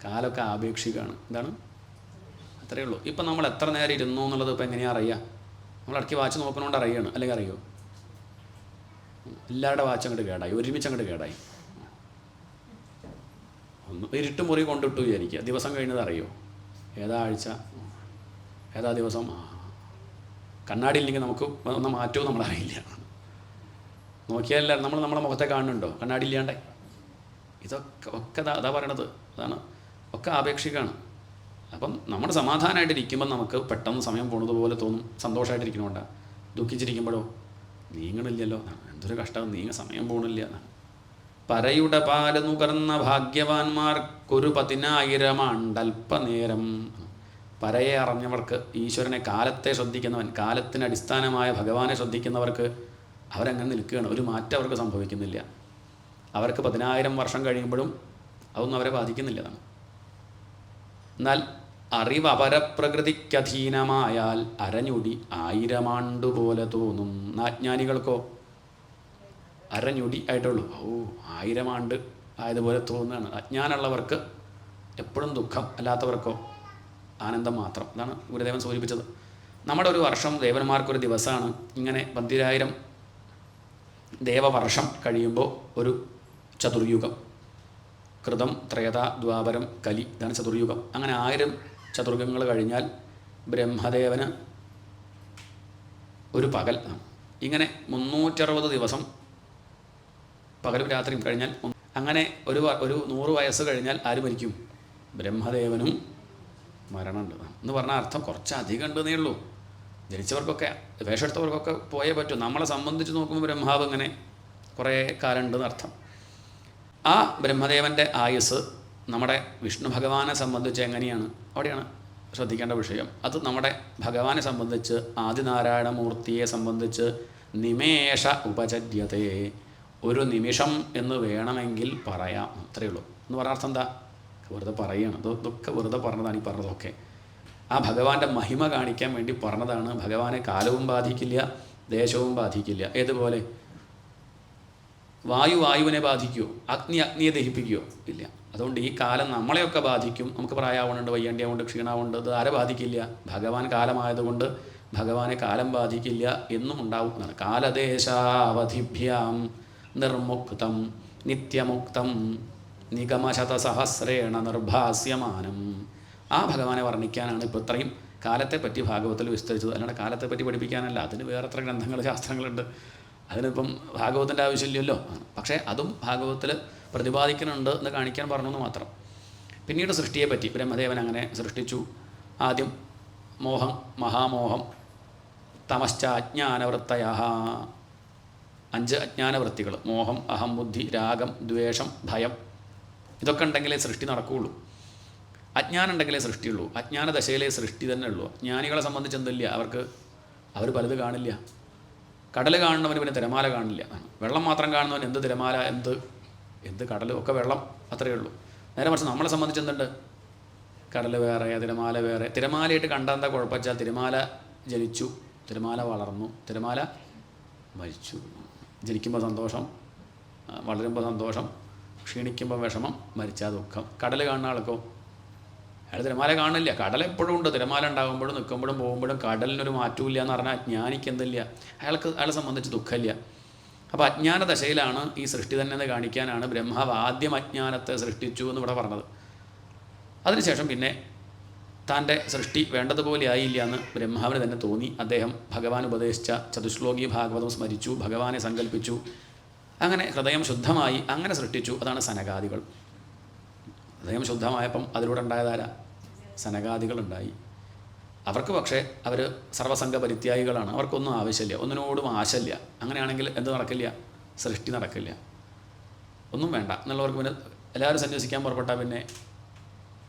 കാലമൊക്കെ ആപേക്ഷികമാണ്. എന്താണ്? അത്രയേ ഉള്ളൂ. ഇപ്പം നമ്മൾ എത്ര നേരം ഇരുന്നു എന്നുള്ളത് ഇപ്പോൾ എങ്ങനെയാണ് അറിയുക? നമ്മൾ ഇടയ്ക്ക് വാച്ച് നോക്കണോണ്ട് അറിയാണ്, അല്ലെങ്കിൽ അറിയോ? എല്ലാവരുടെ വാച്ച് അങ്ങോട്ട് കേടായി, ഒരുമിച്ച് അങ്ങോട്ട് കേടായി. ഒന്ന് ഇരുട്ട് മുറി കൊണ്ടിട്ടു വിചാരിക്കുക, ദിവസം കഴിഞ്ഞത് അറിയോ? ഏതാ ആഴ്ച, ഏതാ ദിവസം? കണ്ണാടി ഇല്ലെങ്കിൽ നമുക്ക് ഒന്ന് മാറ്റവും നമ്മളറിയില്ല. നോക്കിയാലല്ല നമ്മൾ നമ്മളെ മുഖത്തെ കാണുന്നുണ്ടോ കണ്ണാടി ഇല്ലാണ്ടേ? ഇതൊക്കെ അതാ പറയണത്. അതാണ്, ഒക്കെ ആപേക്ഷികമാണ്. അപ്പം നമ്മൾ സമാധാനമായിട്ടിരിക്കുമ്പോൾ നമുക്ക് പെട്ടെന്ന് സമയം പോണത് പോലെ തോന്നും. സന്തോഷമായിട്ടിരിക്കണോണ്ടാണ്. ദുഃഖിച്ചിരിക്കുമ്പോഴോ നീങ്ങണില്ലല്ലോ, എന്തൊരു കഷ്ടം, സമയം പോകണില്ല. പരയുടെ പാല് നുകർന്ന ഭാഗ്യവാന്മാർക്കൊരു 10,000 ആണ്ടൽപ്പനേരം. പരയെ അറിഞ്ഞവർക്ക്, ഈശ്വരനെ, കാലത്തെ ശ്രദ്ധിക്കുന്നവൻ, കാലത്തിന് അടിസ്ഥാനമായ ഭഗവാനെ ശ്രദ്ധിക്കുന്നവർക്ക് അവരങ്ങനെ നിൽക്കുകയാണ്. ഒരു മാറ്റം അവർക്ക് സംഭവിക്കുന്നില്ല. അവർക്ക് 10,000 വർഷം കഴിയുമ്പോഴും അതൊന്നും അവരെ ബാധിക്കുന്നില്ല. എന്നാൽ അറിവ് അപരപ്രകൃതിക്കധീനമായാൽ അരഞ്ഞൊടി 1000 ആണ്ടുപോലെ തോന്നും. അജ്ഞാനികൾക്കോ അരഞ്ഞൊടി ആയിട്ടുള്ളൂ. 1000 ആണ്ട് ആയതുപോലെ തോന്നുകയാണ്. അജ്ഞാനമുള്ളവർക്ക് എപ്പോഴും ദുഃഖം, അല്ലാത്തവർക്കോ ആനന്ദം മാത്രം. അതാണ് ഗുരുദേവൻ സൂചിപ്പിച്ചത്. നമ്മുടെ ഒരു വർഷം ദേവന്മാർക്കൊരു ദിവസമാണ്. ഇങ്ങനെ 10,000 ദേവവർഷം കഴിയുമ്പോൾ ഒരു ചതുർയുഗം. കൃതം, ത്രേത, ദ്വാപരം, കലി, ഇതാണ് ചതുർയുഗം. അങ്ങനെ 1000 ചതുർയുഗങ്ങൾ കഴിഞ്ഞാൽ ബ്രഹ്മദേവന് ഒരു പകൽ. ഇങ്ങനെ 360 ദിവസം പകലും രാത്രിയും കഴിഞ്ഞാൽ, അങ്ങനെ ഒരു 100 വയസ്സ് കഴിഞ്ഞാൽ ആര് മരിക്കും? ബ്രഹ്മദേവനും മരണമുണ്ട് എന്ന് പറഞ്ഞാൽ അർത്ഥം കുറച്ചധികം ഉണ്ടെന്നേ ഉള്ളൂ. ജനിച്ചവർക്കൊക്കെ, വേഷമെടുത്തവർക്കൊക്കെ പോയേ പറ്റൂ. നമ്മളെ സംബന്ധിച്ച് നോക്കുമ്പോൾ ബ്രഹ്മാവ് ഇങ്ങനെ കുറേ കാലം ഉണ്ടെന്ന് അർത്ഥം. ആ ബ്രഹ്മദേവൻ്റെ ആയുസ് നമ്മുടെ വിഷ്ണു ഭഗവാനെ സംബന്ധിച്ച് എങ്ങനെയാണ്, അവിടെയാണ് ശ്രദ്ധിക്കേണ്ട വിഷയം. അത് നമ്മുടെ ഭഗവാനെ സംബന്ധിച്ച്, ആദിനാരായണമൂർത്തിയെ സംബന്ധിച്ച് നിമേഷ ഉപചര്യത്തെ, ഒരു നിമിഷം എന്ന് വേണമെങ്കിൽ പറയാം. അത്രയേ ഉള്ളൂ. എന്ന് പറഞ്ഞ അർത്ഥം എന്താ? വെറുതെ പറയുകയാണ്. ഇതൊക്കെ വെറുതെ പറഞ്ഞതാണ് ഈ പറഞ്ഞതൊക്കെ. ആ ഭഗവാന്റെ മഹിമ കാണിക്കാൻ വേണ്ടി പറഞ്ഞതാണ്. ഭഗവാനെ കാലവും ബാധിക്കില്ല, ദേശവും ബാധിക്കില്ല. ഏതുപോലെ? വായുവിനെ ബാധിക്കുമോ? അഗ്നിയെ ദഹിപ്പിക്കുമോ? ഇല്ല. അതുകൊണ്ട് ഈ കാലം നമ്മളെയൊക്കെ ബാധിക്കും. നമുക്ക് പ്രായമാവുന്നുണ്ട്, വയ്യാണ്ടിയാവുണ്ട്, ക്ഷീണാവുണ്ട്. ഇത് ആരെ ബാധിക്കില്ല? ഭഗവാൻ കാലമായതുകൊണ്ട് ഭഗവാനെ കാലം ബാധിക്കില്ല എന്നും ഉണ്ടാവും എന്നാണ്. കാലദേശാവധിഭ്യാം നിർമുക്തം നിത്യമുക്തം നിഗമശതസഹസ്രേണ നിർഭാസ്യമാനം. ആ ഭഗവാനെ വർണ്ണിക്കാനാണ് ഇപ്പോൾ ഇത്രയും കാലത്തെപ്പറ്റി ഭാഗവത്തിൽ വിസ്തരിച്ചത്. അല്ലാണ്ട് കാലത്തെപ്പറ്റി പഠിപ്പിക്കാനല്ല. അതിന് വേറെ എത്ര ഗ്രന്ഥങ്ങൾ, ശാസ്ത്രങ്ങളുണ്ട്. അതിനിപ്പം ഭാഗവത്തിൻ്റെ ആവശ്യമില്ലല്ലോ. പക്ഷേ അതും ഭാഗവത്തിൽ പ്രതിപാദിക്കുന്നുണ്ട് എന്ന് കാണിക്കാൻ പറഞ്ഞെന്ന് മാത്രം. പിന്നീട് സൃഷ്ടിയെപ്പറ്റി ബ്രഹ്മദേവൻ അങ്ങനെ സൃഷ്ടിച്ചു. ആദ്യം മോഹം, മഹാമോഹം, തമശ്ച അജ്ഞാനവൃത്തയ, 5 അജ്ഞാനവൃത്തികൾ. മോഹം, അഹം, ബുദ്ധി, രാഗം, ദ്വേഷം, ഭയം. ഇതൊക്കെ ഉണ്ടെങ്കിലേ സൃഷ്ടി നടക്കുകയുള്ളൂ. അജ്ഞാനം ഉണ്ടെങ്കിലേ സൃഷ്ടിയുള്ളൂ. അജ്ഞാനദശയിലെ സൃഷ്ടി തന്നെ ഉള്ളൂ. ജ്ഞാനികളെ സംബന്ധിച്ച് എന്തില്ല, അവർ പലത് കാണില്ല. കടൽ കാണുന്നവന് പിന്നെ തിരമാല കാണില്ല. വെള്ളം മാത്രം കാണുന്നവൻ എന്ത് തിരമാല, എന്ത് കടൽ, ഒക്കെ വെള്ളം, അത്രയേ ഉള്ളൂ. നേരെ മറിച്ച് നമ്മളെ സംബന്ധിച്ച് എന്തുണ്ട്? കടൽ വേറെ, തിരമാല വേറെ. തിരമാലയായിട്ട് കണ്ടാൽ എന്താ കുഴപ്പമെച്ചാൽ, തിരമാല ജനിച്ചു, തിരമാല വളർന്നു, തിരമാല മരിച്ചു. ജനിക്കുമ്പോൾ സന്തോഷം, വളരുമ്പോൾ സന്തോഷം, ക്ഷീണിക്കുമ്പോൾ വിഷമം, മരിച്ചാൽ ദുഃഖം. കടൽ കാണുന്ന ആൾക്കോ അയാൾ തിരമാല കാണില്ല. കടലെപ്പോഴും ഉണ്ട്. തിരമാല ഉണ്ടാകുമ്പോഴും നിൽക്കുമ്പോഴും പോകുമ്പോഴും കടലിനൊരു മാറ്റവും ഇല്ല എന്ന് പറഞ്ഞാൽ ജ്ഞാനിക്ക് എന്തില്ല, അയാളെ സംബന്ധിച്ച് ദുഃഖമില്ല. അപ്പോൾ അജ്ഞാന ദശയിലാണ് ഈ സൃഷ്ടി തന്നെ എന്ന് കാണിക്കാനാണ് ബ്രഹ്മാവ് ആദ്യം അജ്ഞാനത്തെ സൃഷ്ടിച്ചു എന്ന് ഇവിടെ പറഞ്ഞത്. അതിനുശേഷം പിന്നെ തൻ്റെ സൃഷ്ടി വേണ്ടതുപോലെ ആയില്ല എന്ന് ബ്രഹ്മാവിന് തന്നെ തോന്നി. അദ്ദേഹം ഭഗവാൻ ഉപദേശിച്ച ചതുശ്ലോകി ഭാഗവതം സ്മരിച്ചു, ഭഗവാനെ സങ്കല്പിച്ചു. അങ്ങനെ ഹൃദയം ശുദ്ധമായി അങ്ങനെ സൃഷ്ടിച്ചു. അതാണ് സനകാദികൾ. ഹൃദയം ശുദ്ധമായപ്പം അതിലൂടെ ഉണ്ടായതാരാ? സനകാദികളുണ്ടായി. അവർക്ക് പക്ഷേ അവർ സർവസംഘ പരിത്യാഗികളാണ്. അവർക്കൊന്നും ആവശ്യമില്ല, ഒന്നിനോടും ആശയില്ല. അങ്ങനെയാണെങ്കിൽ എന്ത് നടക്കില്ല? സൃഷ്ടി നടക്കില്ല. ഒന്നും വേണ്ട എന്നുള്ളവർക്ക് പിന്നെ എല്ലാവരും സന്യസിക്കാൻ പുറപ്പെട്ടാൽ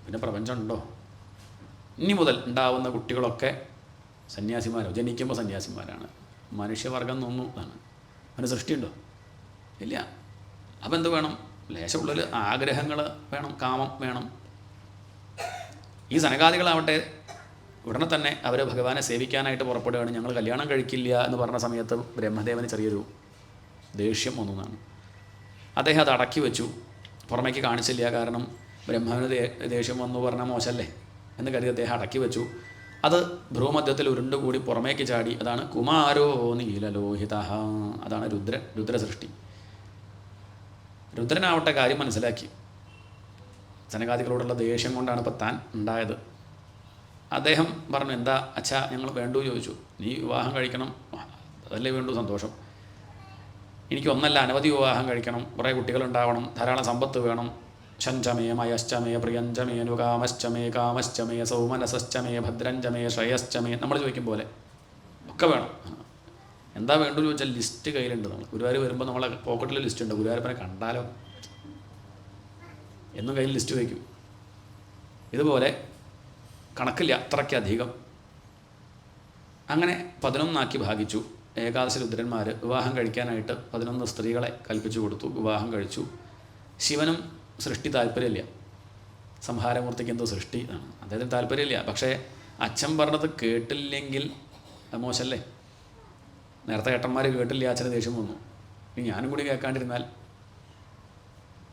പിന്നെ പ്രപഞ്ചം ഉണ്ടോ? ഇനി മുതൽ ഉണ്ടാവുന്ന കുട്ടികളൊക്കെ സന്യാസിമാരോ, ജനിക്കുമ്പോൾ സന്യാസിമാരാണ്. മനുഷ്യവർഗം എന്നൊന്നും ആണ്. അവന് സൃഷ്ടിയുണ്ടോ? ഇല്ല. അപ്പം എന്ത് വേണം? ലേശമുള്ളിൽ ആഗ്രഹങ്ങൾ വേണം, കാമം വേണം. ഈ സനകാദികളാവട്ടെ ഉടനെ തന്നെ അവർ ഭഗവാനെ സേവിക്കാനായിട്ട് പുറപ്പെടുകയാണ്. ഞങ്ങൾ കല്യാണം കഴിക്കില്ല എന്ന് പറഞ്ഞ സമയത്ത് ബ്രഹ്മദേവന് ചെറിയൊരു ദേഷ്യം വന്നതാണ്. അദ്ദേഹം അത് അടക്കി വെച്ചു, പുറമേക്ക് കാണിച്ചില്ല. കാരണം ബ്രഹ്മാവിന് ദേഷ്യം വന്നു പറഞ്ഞാൽ മോശമല്ലേ എന്ന് കരുതി അദ്ദേഹം അടക്കി വെച്ചു. അത് ഭ്രൂമധ്യത്തിൽ ഉരുണ്ടുകൂടി പുറമേക്ക് ചാടി. അതാണ് കുമാരോ നീലലോഹിത. അതാണ് രുദ്രസൃഷ്ടി. രുദ്രനാവട്ടെ കാര്യം മനസ്സിലാക്കി. സനകാദികളോടുള്ള ദേഷ്യം കൊണ്ടാണ് ഇപ്പം താൻ ഉണ്ടായത്. അദ്ദേഹം പറഞ്ഞു, എന്താ അച്ഛാ ഞങ്ങൾ വേണ്ടു ചോദിച്ചു. നീ വിവാഹം കഴിക്കണം, അതല്ലേ വേണ്ടു, സന്തോഷം. എനിക്കൊന്നല്ല അനവധി വിവാഹം കഴിക്കണം, കുറേ കുട്ടികളുണ്ടാവണം, ധാരാളം സമ്പത്ത് വേണം. ശഞ്ചമേ മയശ്ചമേ പ്രിയഞ്ചമേ നുകാമശ്ചമേ കാമശ്ചമേ സൗമനസശ്ചമേ ഭദ്രഞ്ചമേ ശ്രേയശ്ചമേ നമ്മൾ ചോദിക്കും പോലെ ഒക്കെ വേണം. എന്താ വേണ്ടു ചോദിച്ചാൽ ലിസ്റ്റ് കയ്യിലുണ്ട്. നമ്മൾ ഗുരുവായൂർ വരുമ്പോൾ നമ്മളെ പോക്കറ്റിൽ ലിസ്റ്റ് ഉണ്ട്. ഗുരുവായൂരപ്പനെ കണ്ടാലോ എന്നും കയ്യിൽ ലിസ്റ്റ് വയ്ക്കും. ഇതുപോലെ കണക്കില്ല, അത്രയ്ക്കധികം. അങ്ങനെ 11 ഭാഗിച്ചു. ഏകാദശ രുദ്രന്മാർ വിവാഹം കഴിക്കാനായിട്ട് 11 സ്ത്രീകളെ കൽപ്പിച്ചു കൊടുത്തു. വിവാഹം കഴിച്ചു. ശിവനും സൃഷ്ടി താല്പര്യമില്ല. സംഹാരമൂർത്തിക്ക് എന്തോ സൃഷ്ടി ആണ്, അദ്ദേഹത്തിന് താല്പര്യമില്ല. പക്ഷേ അച്ഛൻ പറഞ്ഞത് കേട്ടില്ലെങ്കിൽ മോശമല്ലേ? നേരത്തെ ഏട്ടന്മാർ കേട്ടില്ല, അച്ഛന് ദേഷ്യം വന്നു. ഇനി ഞാനും കൂടി കേൾക്കാണ്ടിരുന്നാൽ,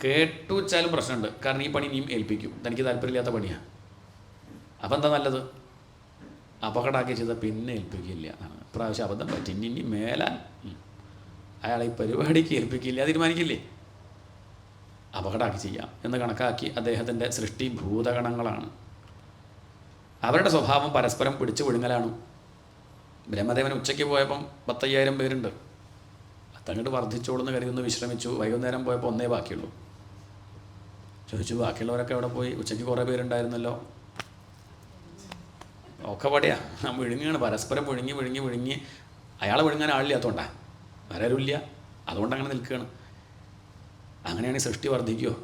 കേട്ടു വെച്ചാലും പ്രശ്നമുണ്ട്. കാരണം ഈ പണി ഇനിയും ഏൽപ്പിക്കും, തനിക്ക് താല്പര്യമില്ലാത്ത പണിയാണ്. അപ്പം എന്താ നല്ലത്? അപകടമാക്കി ചെയ്താൽ പിന്നെ ഏൽപ്പിക്കില്ല. ഇപ്രാവശ്യം അബദ്ധം പറ്റി, ഇനി മേലാൽ അയാളെ ഈ പരിപാടിക്ക് ഏൽപ്പിക്കില്ല തീരുമാനിക്കില്ലേ, അപകടമാക്കി ചെയ്യാം എന്ന് കണക്കാക്കി അദ്ദേഹത്തിൻ്റെ സൃഷ്ടി ഭൂതഗണങ്ങളാണ്. അവരുടെ സ്വഭാവം പരസ്പരം പിടിച്ചു വിഴുങ്ങലാണ്. ബ്രഹ്മദേവൻ ഉച്ചയ്ക്ക് പോയപ്പം 10,000 പേരുണ്ട്. അതങ്ങോട്ട് വർദ്ധിച്ചോളെന്ന് കരുതുന്നു, വിശ്രമിച്ചു. വൈകുന്നേരം പോയപ്പോൾ 1 ബാക്കിയുള്ളൂ. ചോദിച്ചു, ബാക്കിയുള്ളവരൊക്കെ എവിടെ പോയി? ഉച്ചയ്ക്ക് കുറേ പേരുണ്ടായിരുന്നല്ലോ. ഒക്കെ പടിയാ, വിഴുങ്ങുകയാണ്, പരസ്പരം വിഴുങ്ങി. അയാളെ വിഴുങ്ങാൻ ആളില്ലാത്തതുകൊണ്ടാണ്, വേറെ ആരുമില്ല, അതുകൊണ്ട് അങ്ങനെ നിൽക്കുകയാണ്. അങ്ങനെയാണ് ഈ സൃഷ്ടി വർദ്ധിക്കുമോ?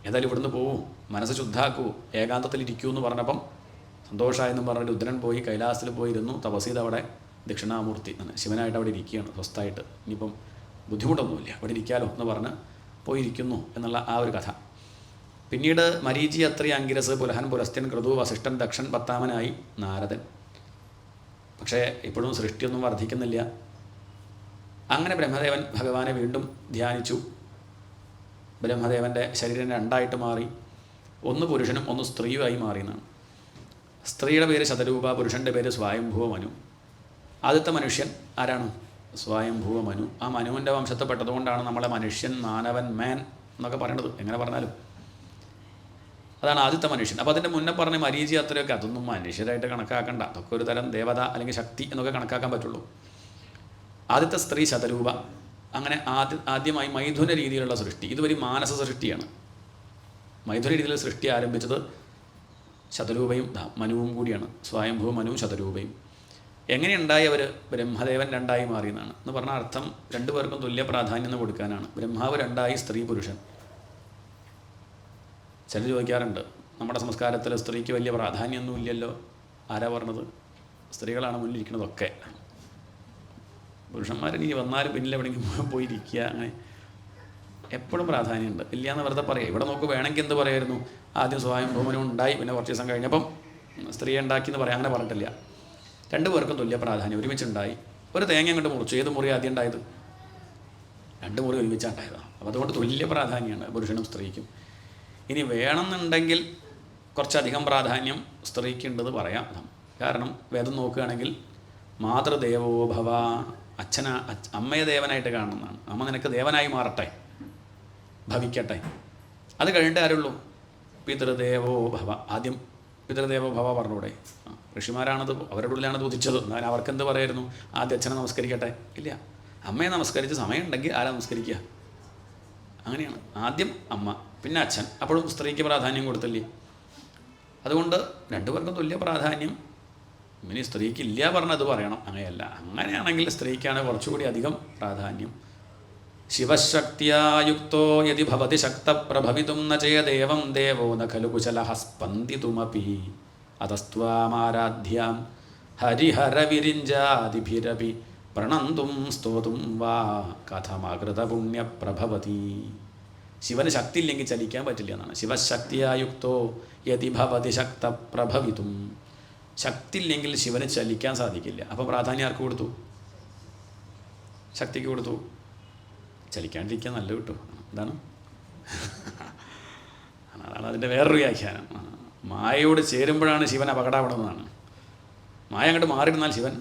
ഏതായാലും ഇവിടുന്ന് പോവും, മനസ്സ് ശുദ്ധാക്കൂ, ഏകാന്തത്തിലിരിക്കൂ എന്ന് പറഞ്ഞപ്പം സന്തോഷമായെന്നും പറഞ്ഞ് രുദ്രൻ പോയി കൈലാസത്തിൽ പോയിരുന്നു. തപസ് ചെയ്ത് അവിടെ ദക്ഷിണാമൂർത്തി ശിവനായിട്ട് അവിടെ ഇരിക്കുകയാണ് സ്വസ്ഥമായിട്ട്. ഇനിയിപ്പം ബുദ്ധിമുട്ടൊന്നുമില്ല, അവിടെ ഇരിക്കാലോ എന്ന് പറഞ്ഞ് പോയിരിക്കുന്നു എന്നുള്ള ആ ഒരു കഥ. പിന്നീട് മരീചി, അത്രി, അങ്കിരസ്, പുലഹൻ, പുലസ്ത്യൻ, ക്രതു, വസിഷ്ഠൻ, ദക്ഷൻ, 10-മനായി നാരദൻ. പക്ഷേ ഇപ്പോഴും സൃഷ്ടിയൊന്നും വർദ്ധിക്കുന്നില്ല. അങ്ങനെ ബ്രഹ്മദേവൻ ഭഗവാനെ വീണ്ടും ധ്യാനിച്ചു. ബ്രഹ്മദേവൻ്റെ ശരീരം 2 മാറി. ഒന്ന് പുരുഷനും ഒന്ന് സ്ത്രീയുമായി മാറിയെന്നാണ്. സ്ത്രീയുടെ പേര് ശതരൂപ, പുരുഷൻ്റെ പേര് സ്വയംഭുവ മനു. ആദ്യത്തെ മനുഷ്യൻ ആരാണ്? സ്വയംഭുവ മനു. ആ മനുവിൻ്റെ വംശത്തെപ്പെട്ടതുകൊണ്ടാണ് നമ്മളെ മനുഷ്യൻ, മാനവൻ, മാൻ എന്നൊക്കെ പറയണത്. എങ്ങനെ പറഞ്ഞാലും അതാണ് ആദ്യത്തെ മനുഷ്യൻ. അപ്പോൾ അതിൻ്റെ മുന്നേ പറഞ്ഞ മരീചി, അത്രയൊക്കെ അതൊന്നും മനുഷ്യരായിട്ട് കണക്കാക്കണ്ട, അതൊക്കെ ഒരു തരം ദേവത അല്ലെങ്കിൽ ശക്തി എന്നൊക്കെ കണക്കാക്കാൻ പറ്റുള്ളൂ. ആദ്യത്തെ സ്ത്രീ ശതരൂപ. അങ്ങനെ ആദ്യമായി മൈഥുന രീതിയിലുള്ള സൃഷ്ടി. ഇതുവരെ മാനസ സൃഷ്ടിയാണ്. മൈഥുന രീതിയിലുള്ള സൃഷ്ടി ആരംഭിച്ചത് ശതരൂപയും മനുവും കൂടിയാണ്. സ്വയംഭൂ, മനു, ശതരൂപയും. എങ്ങനെയുണ്ടായി അവർ? ബ്രഹ്മദേവൻ 2 മാറിയെന്നാണ്. എന്ന് പറഞ്ഞാൽ അർത്ഥം 2 പേർക്കും തുല്യ പ്രാധാന്യം കൊടുക്കാനാണ്. ബ്രഹ്മാവ് 2, സ്ത്രീ പുരുഷൻ. ചിലർ ചോദിക്കാറുണ്ട്, നമ്മുടെ സംസ്കാരത്തിൽ സ്ത്രീക്ക് വലിയ പ്രാധാന്യമൊന്നും ഇല്ലല്ലോ. ആരാ പറഞ്ഞത്? സ്ത്രീകളാണ് മുന്നിലിരിക്കുന്നതൊക്കെ. പുരുഷന്മാരിനി വന്നാലും പിന്നിൽ എവിടെയെങ്കിലും പോയിരിക്കുക, അങ്ങനെ എപ്പോഴും പ്രാധാന്യമുണ്ട്. ഇല്ല എന്ന് വെറുതെ പറയുക. ഇവിടെ നോക്ക്, വേണമെങ്കിൽ എന്ത് പറയായിരുന്നു? ആദ്യം സ്വയംഭൂമനും ഉണ്ടായി, പിന്നെ കുറച്ച് ദിവസം കഴിഞ്ഞപ്പം സ്ത്രീയെ ഉണ്ടാക്കി എന്ന് പറയാം. അങ്ങനെ പറഞ്ഞിട്ടില്ല. 2 പേർക്കും തുല്യ പ്രാധാന്യം ഒരുമിച്ചുണ്ടായി. ഒരു തേങ്ങ അങ്ങോട്ട് മുറിച്ചു. ഏത് മുറി ആദ്യം ഉണ്ടായത്? 2 മുറി ഒരുമിച്ചാണ് ഉണ്ടായതാണ്. അപ്പോൾ അതുകൊണ്ട് തുല്യ പ്രാധാന്യമാണ് പുരുഷനും സ്ത്രീക്കും. ഇനി വേണമെന്നുണ്ടെങ്കിൽ കുറച്ചധികം പ്രാധാന്യം സ്ത്രീക്കുണ്ടെന്ന് പറയാം. കാരണം വേദം നോക്കുകയാണെങ്കിൽ മാതൃദേവോ ഭവ, അമ്മയെ ദേവനായിട്ട് കാണുന്നതാണ്. അമ്മ നിനക്ക് ദേവനായി മാറട്ടെ, ഭവിക്കട്ടെ. അത് കഴിഞ്ഞിട്ട് ആരുള്ളൂ? പിതൃദേവോ ഭവ. ആദ്യം പിതൃദേവോ ഭവ പറഞ്ഞൂടെ? ഋഷിമാരാണത്, അവരുടെ ഉള്ളിലാണത് ഉദിച്ചത്. എന്നാൽ അവർക്കെന്ത് പറയായിരുന്നു? ആദ്യം അച്ഛനെ നമസ്കരിക്കട്ടെ. ഇല്ല, അമ്മയെ നമസ്കരിച്ച് സമയമുണ്ടെങ്കിൽ ആരാ നമസ്കരിക്കുക? അങ്ങനെയാണ്. ആദ്യം അമ്മ, പിന്നെ അച്ഛൻ. അപ്പോഴും സ്ത്രീക്ക് പ്രാധാന്യം കൊടുത്തില്ലേ? അതുകൊണ്ട് 2 പേർക്കും തുല്യ പ്രാധാന്യം. ഇനി സ്ത്രീക്ക് ഇല്ല പറഞ്ഞത് പറയണം, അങ്ങനെയല്ല. അങ്ങനെയാണെങ്കിൽ സ്ത്രീക്കാണ് കുറച്ചുകൂടി അധികം പ്രാധാന്യം. ശിവശക്തിയായുക്തോ യതി ഭവതി ശക്തപ്രഭവിതും ന ചേദേവം ദേവോ ന ഖലു കുശലഃ സ്പന്ദിതുമപി അതസ്ത്വാമാരാധ്യാം ഹരിഹരവിരിഞ്ചാദിഭിരപി പ്രണന്തും സ്തോതും വാ കഥമാകൃതപുണ്യപ്രഭവതി. ശിവന് ശക്തി ഇല്ലെങ്കിൽ ചലിക്കാൻ പറ്റില്ല എന്നാണ്. ശിവശക്തിയായുക്തോ യതി ഭവതി ശക്തപ്രഭവിതും. ശക്തി ഇല്ലെങ്കിൽ ശിവന് ചലിക്കാൻ സാധിക്കില്ല. അപ്പോൾ പ്രാധാന്യം ആർക്ക് കൊടുത്തു? ശക്തിക്ക് കൊടുത്തു. ചലിക്കാണ്ടിരിക്കാൻ നല്ല കിട്ടും. എന്താണ് അതാണ് അതിൻ്റെ വേറൊരു വ്യാഖ്യാനം. മായയോട് ചേരുമ്പോഴാണ് ശിവൻ അപകടമാവുന്നതാണ്. മായ അങ്ങോട്ട് മാറിയിരുന്നാൽ ശിവൻ,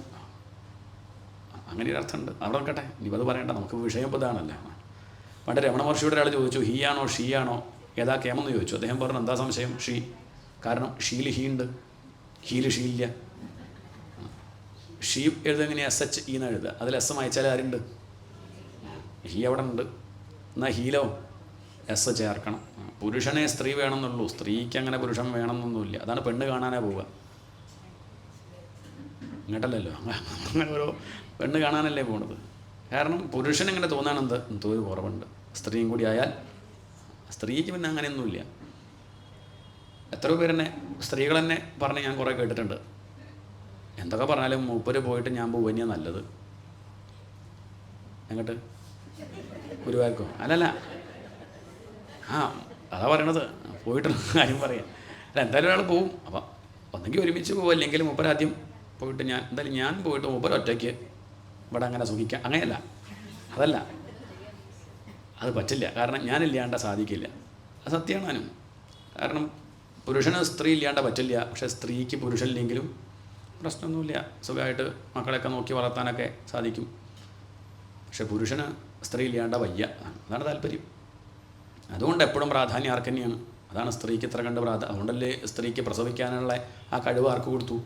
അങ്ങനെ ഒരു അർത്ഥമുണ്ട്. അവിടെ നോക്കട്ടെ, ഇനിയിപ്പോൾ അത് പറയണ്ട, നമുക്ക് വിഷയം ഇപ്പോൾ ഇതാണല്ലോ. പണ്ട് രമണ മഹർഷിയുടെ ഒരാൾ ചോദിച്ചു, ഹീയാണോ ഷീയാണോ ഏതാ കേമെന്ന് ചോദിച്ചു. അദ്ദേഹം പറഞ്ഞു, എന്താ സംശയം, ഷീ. കാരണം ഷീല് ഹീ ഉണ്ട്, ഹീല് ഷീ ഇല്ല. ഷീ എഴുതെങ്ങനെ SH E എന്ന് എഴുതുക, അതിൽ എസ് അയച്ചാൽ ആരുണ്ട്, ഹീ അവിടെ ഉണ്ട്. എന്നാൽ ഹീലോ S ചേർക്കണം. പുരുഷനെ സ്ത്രീ വേണമെന്നുള്ളൂ, സ്ത്രീക്ക് അങ്ങനെ പുരുഷൻ വേണമെന്നൊന്നുമില്ല. അതാണ് പെണ്ണ് കാണാനേ പോവുക, ഇങ്ങോട്ടല്ലല്ലോ. അങ്ങനെ ഓരോ പെണ്ണ് കാണാനല്ലേ പോണത്. കാരണം പുരുഷൻ ഇങ്ങനെ തോന്നാണെന്ത് എന്തോ ഒരു കുറവുണ്ട്. സ്ത്രീയും കൂടി ആയാൽ, സ്ത്രീക്ക് പിന്നെ അങ്ങനെയൊന്നുമില്ല. എത്രയോ പേരെന്നെ സ്ത്രീകൾ തന്നെ പറഞ്ഞ് ഞാൻ കുറേ കേട്ടിട്ടുണ്ട്, എന്തൊക്കെ പറഞ്ഞാലും മൂപ്പര് പോയിട്ട് ഞാൻ പോവുക തന്നെയാണ് നല്ലത്. എങ്ങോട്ട്, ഗുരുവായൂർക്കോ? അല്ലല്ല, അതാ പറയണത്, പോയിട്ടുള്ള കാര്യം പറയാം. അല്ല, എന്തായാലും ഒരാൾ പോവും. അപ്പം ഒന്നെങ്കിൽ ഒരുമിച്ച് പോകും, അല്ലെങ്കിൽ മൂപ്പരാദ്യം പോയിട്ട് എന്തായാലും ഞാൻ പോയിട്ട് മൂപ്പര് ഒറ്റയ്ക്ക് ഇവിടെ അങ്ങനെ സുഖിക്കാം, അങ്ങനെയല്ല, അതല്ല, അത് പറ്റില്ല. കാരണം ഞാനില്ലാണ്ട സാധിക്കില്ല. അത് സത്യമാണാനും. കാരണം പുരുഷന് സ്ത്രീ ഇല്ലാണ്ട് പറ്റില്ല. പക്ഷേ സ്ത്രീക്ക് പുരുഷനില്ലെങ്കിലും പ്രശ്നമൊന്നുമില്ല, സുഖമായിട്ട് മക്കളെയൊക്കെ നോക്കി വളർത്താനൊക്കെ സാധിക്കും. പക്ഷെ പുരുഷന് സ്ത്രീ ഇല്ലാണ്ട വയ്യ, അതാണ് താല്പര്യം. അതുകൊണ്ട് എപ്പോഴും പ്രാധാന്യം ആർക്ക് തന്നെയാണ്. അതാണ് സ്ത്രീക്ക് ഇത്ര കണ്ട് അതുകൊണ്ടല്ലേ സ്ത്രീക്ക് പ്രസവിക്കാനുള്ള ആ കഴിവ് ആർക്ക് കൊടുത്തു.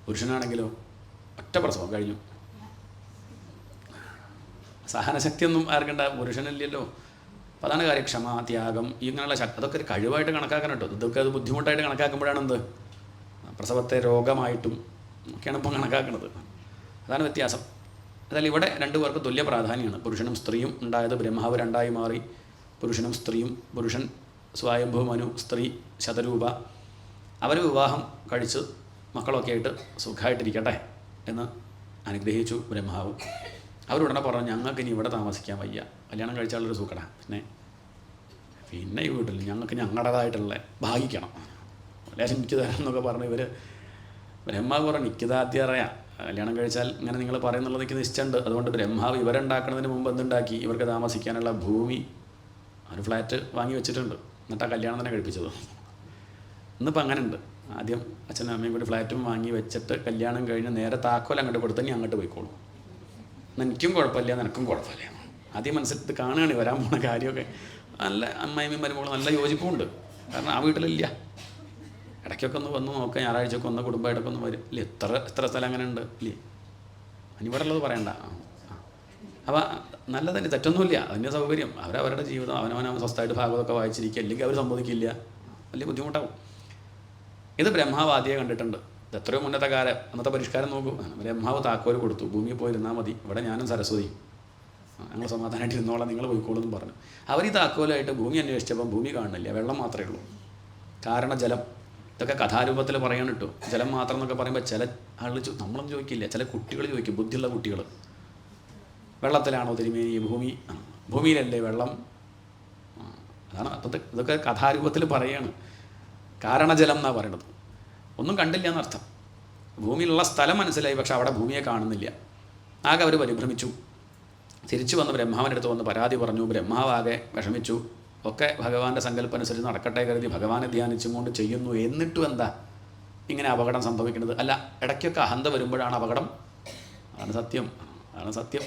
പുരുഷനാണെങ്കിലോ ഒറ്റ പ്രസവം കഴിഞ്ഞു. സഹനശക്തിയൊന്നും ആർക്കുണ്ടാകും, പുരുഷനില്ലല്ലോ. അപ്പം അതാണ് കാര്യം. ക്ഷമ, ത്യാഗം, ഇങ്ങനെയുള്ള അതൊക്കെ ഒരു കഴിവായിട്ട് കണക്കാക്കാൻ കേട്ടോ. ഇതൊക്കെ അത് ബുദ്ധിമുട്ടായിട്ട് കണക്കാക്കുമ്പോഴാണ് എന്ത്, പ്രസവത്തെ രോഗമായിട്ടും ഒക്കെയാണ് ഇപ്പം കണക്കാക്കുന്നത്. അതാണ് വ്യത്യാസം. അതായത് ഇവിടെ രണ്ടുപേർക്ക് തുല്യ പ്രാധാന്യമാണ്. പുരുഷനും സ്ത്രീയും ഉണ്ടായത് ബ്രഹ്മാവ് രണ്ടായി മാറി. പുരുഷനും സ്ത്രീയും, പുരുഷൻ സ്വയംഭൂ മനു, സ്ത്രീ ശതരൂപ. അവർ വിവാഹം കഴിച്ച് മക്കളൊക്കെ ആയിട്ട് സുഖമായിട്ടിരിക്കട്ടെ എന്ന് അനുഗ്രഹിച്ചു ബ്രഹ്മാവ്. അവരുടനെ പറഞ്ഞു, ഞങ്ങൾക്ക് ഇനി ഇവിടെ താമസിക്കാൻ വയ്യ, കല്യാണം കഴിച്ചാലൊരു സുഖട, പിന്നെ ഈ വീട്ടിൽ ഞങ്ങൾക്ക് ഞങ്ങളുടേതായിട്ടുള്ള ഭാഗിക്കണം, ലേശം എനിക്ക് തരാം എന്നൊക്കെ പറഞ്ഞു. ഇവർ ബ്രഹ്മാവ് പറഞ്ഞു, എനിക്കിതാദ്യം അറിയാം, കല്യാണം കഴിച്ചാൽ ഇങ്ങനെ നിങ്ങൾ പറയുന്നുള്ളത് എനിക്ക് നിശ്ചയമുണ്ട്. അതുകൊണ്ട് ബ്രഹ്മാവ് ഇവരുണ്ടാക്കുന്നതിന് മുമ്പ് എന്തുണ്ടാക്കി, ഇവർക്ക് താമസിക്കാനുള്ള ഭൂമി, ഒരു ഫ്ലാറ്റ് വാങ്ങി വെച്ചിട്ടുണ്ട്. എന്നിട്ട് ആ കല്യാണം തന്നെ കഴിപ്പിച്ചത്. ഇന്നിപ്പോൾ അങ്ങനെ ഉണ്ട്. ആദ്യം അച്ഛനും അമ്മയും കൂടി ഫ്ലാറ്റും വാങ്ങി വെച്ചിട്ട് കല്യാണം കഴിഞ്ഞ് നേരെ താക്കോൽ അങ്ങോട്ട് കൊടുത്ത് നീ അങ്ങോട്ട് പോയിക്കോളൂ, എനിക്കും കുഴപ്പമില്ല നിനക്കും കുഴപ്പമില്ല. ആദ്യം മനസ്സിൽ കാണുകയാണ് വരാൻ പോകുന്ന കാര്യമൊക്കെ. നല്ല അമ്മായിമ്മയും വരുമ്പോൾ നല്ല യോജിപ്പുമുണ്ട്. കാരണം ആ വീട്ടിലില്ല. ഇടയ്ക്കൊക്കെ ഒന്ന് വന്ന് നോക്കുക, ഞായറാഴ്ചയൊക്കെ ഒന്ന് കുടുംബമായിട്ടൊക്കെ ഒന്ന് വരും. ഇല്ല, എത്ര സ്ഥലം അങ്ങനെ ഉണ്ട് ഇല്ലേ, ഇവിടെ ഉള്ളത് പറയണ്ട. അപ്പോൾ നല്ലതന്നെ, തെറ്റൊന്നുമില്ല, അതിൻ്റെ സൗകര്യം. അവരവരുടെ ജീവിതം അവനവൻ സ്വസ്ഥമായിട്ട് ഭാഗവതമൊക്കെ വായിച്ചിരിക്കുക, അല്ലെങ്കിൽ അവർ സമ്മതിക്കില്ല, വലിയ ബുദ്ധിമുട്ടാവും. ഇത് ബ്രഹ്മാവ് ആദ്യമേ കണ്ടിട്ടുണ്ട്. ഇത് എത്രയോ മുന്നത്തെ കാലം, അന്നത്തെ പരിഷ്കാരം നോക്കൂ. ബ്രഹ്മാവ് താക്കോൽ കൊടുത്തു, ഭൂമിയിൽ പോയിരുന്നാൽ മതി, ഇവിടെ ഞാനും സരസ്വതിയും ഞങ്ങൾ സമാധാനമായിട്ട് ഇരുന്നോളാം, നിങ്ങൾ പോയിക്കോളൂ എന്നും പറഞ്ഞു. അവർ ഈ താക്കോലായിട്ട് ഭൂമി അന്വേഷിച്ചപ്പം ഭൂമി കാണുന്നില്ല, വെള്ളം മാത്രമേ ഉള്ളൂ. കാരണം ജലം, ഇതൊക്കെ കഥാരൂപത്തിൽ പറയാൻ കിട്ടും. ജലം മാത്രം എന്നൊക്കെ പറയുമ്പോൾ ചില ആളുകൾ നമ്മളൊന്നും ചോദിക്കില്ല, ചില കുട്ടികൾ ചോദിക്കും, ബുദ്ധിയുള്ള കുട്ടികൾ, വെള്ളത്തിലാണോ തിരുമേനി, ഭൂമിയിലല്ലേ വെള്ളം. അതാണ് അപ്പം ഇതൊക്കെ കഥാരൂപത്തിൽ പറയാണ്. കാരണജലം എന്നാണ് പറയണത്. ഒന്നും കണ്ടില്ല എന്നർത്ഥം. ഭൂമിയിലുള്ള സ്ഥലം മനസ്സിലായി, പക്ഷെ അവിടെ ഭൂമിയെ കാണുന്നില്ല. ആകെ അവർ പരിഭ്രമിച്ചു. തിരിച്ചു വന്ന് ബ്രഹ്മാവിൻ്റെ അടുത്ത് വന്ന് പരാതി പറഞ്ഞു. ബ്രഹ്മാവാകെ വിഷമിച്ചു. ഒക്കെ ഭഗവാന്റെ സങ്കല്പം അനുസരിച്ച് നടക്കട്ടെ കരുതി ഭഗവാനെ ധ്യാനിച്ചും കൊണ്ട് ചെയ്യുന്നു. എന്നിട്ടും എന്താ ഇങ്ങനെ അപകടം സംഭവിക്കുന്നത്? അല്ല, ഇടയ്ക്കൊക്കെ അഹന്ത വരുമ്പോഴാണ് അപകടം. അതാണ് സത്യം, അതാണ് സത്യം.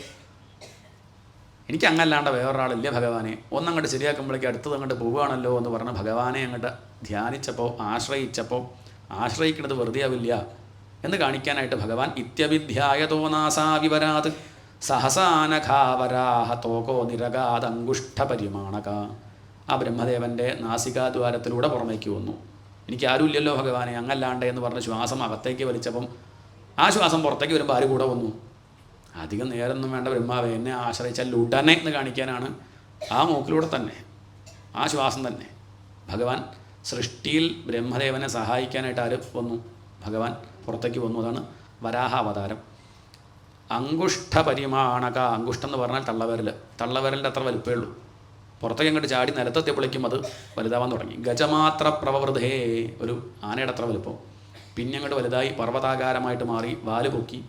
എനിക്ക് അങ്ങല്ലാണ്ട് വേറൊരാളില്ല ഭഗവാനെ. ഒന്നങ്ങോട്ട് ശരിയാക്കുമ്പോഴേക്ക് അടുത്തത് അങ്ങോട്ട് പോവുകയാണല്ലോ എന്ന് പറഞ്ഞ് ഭഗവാനെ അങ്ങോട്ട് ധ്യാനിച്ചപ്പോൾ, ആശ്രയിച്ചപ്പോൾ, ആശ്രയിക്കുന്നത് വെറുതെ ആവില്ല എന്ന് കാണിക്കാനായിട്ട് ഭഗവാൻ ഇത്യവിധ്യായതോ നാസാ വിവരാത് സഹസാനഘാവരാഹ തോകോ നിരകാത് അങ്കുഷ്ഠപരിമാണക. ആ ബ്രഹ്മദേവൻ്റെ നാസികാദ്വാരത്തിലൂടെ പുറമേക്ക് വന്നു. എനിക്ക് ആരുമില്ലല്ലോ ഭഗവാനെ, അങ്ങല്ലാണ്ട് എന്ന് പറഞ്ഞ് ശ്വാസം അകത്തേക്ക് വലിച്ചപ്പം ആ ശ്വാസം പുറത്തേക്ക് വരുമ്പോൾ ആര് കൂടെ വന്നു? അധികം നേരമൊന്നും വേണ്ട ബ്രഹ്മാവെ, എന്നെ ആശ്രയിച്ചാൽ ഉടനെ എന്ന് കാണിക്കാനാണ് ആ മൂക്കിലൂടെ തന്നെ, ആ ശ്വാസം തന്നെ. ഭഗവാൻ സൃഷ്ടിയിൽ ബ്രഹ്മദേവനെ സഹായിക്കാനായിട്ട് ആര് വന്നു? ഭഗവാൻ പുറത്തേക്ക് വന്നു. അതാണ് വരാഹ അവതാരം. അങ്കുഷ്ഠപരിമാണക. അങ്കുഷ്ഠം എന്ന് പറഞ്ഞാൽ തള്ളവിരൽ. തള്ളവിരലിൻ്റെ അത്ര വലിപ്പമേ ഉള്ളൂ. പുറത്തേക്ക് അങ്ങോട്ട് ചാടി നിലത്തെത്തിയപ്പോഴേക്കും അത് വലുതാവാൻ തുടങ്ങി. ഗജമാത്ര പ്രവവൃതേ, ഒരു ആനയുടെ അത്ര വലുപ്പം. പിന്നെ അങ്ങോട്ട് വലുതായി പർവ്വതാകാരമായിട്ട് മാറി, വാല് പൊക്കി,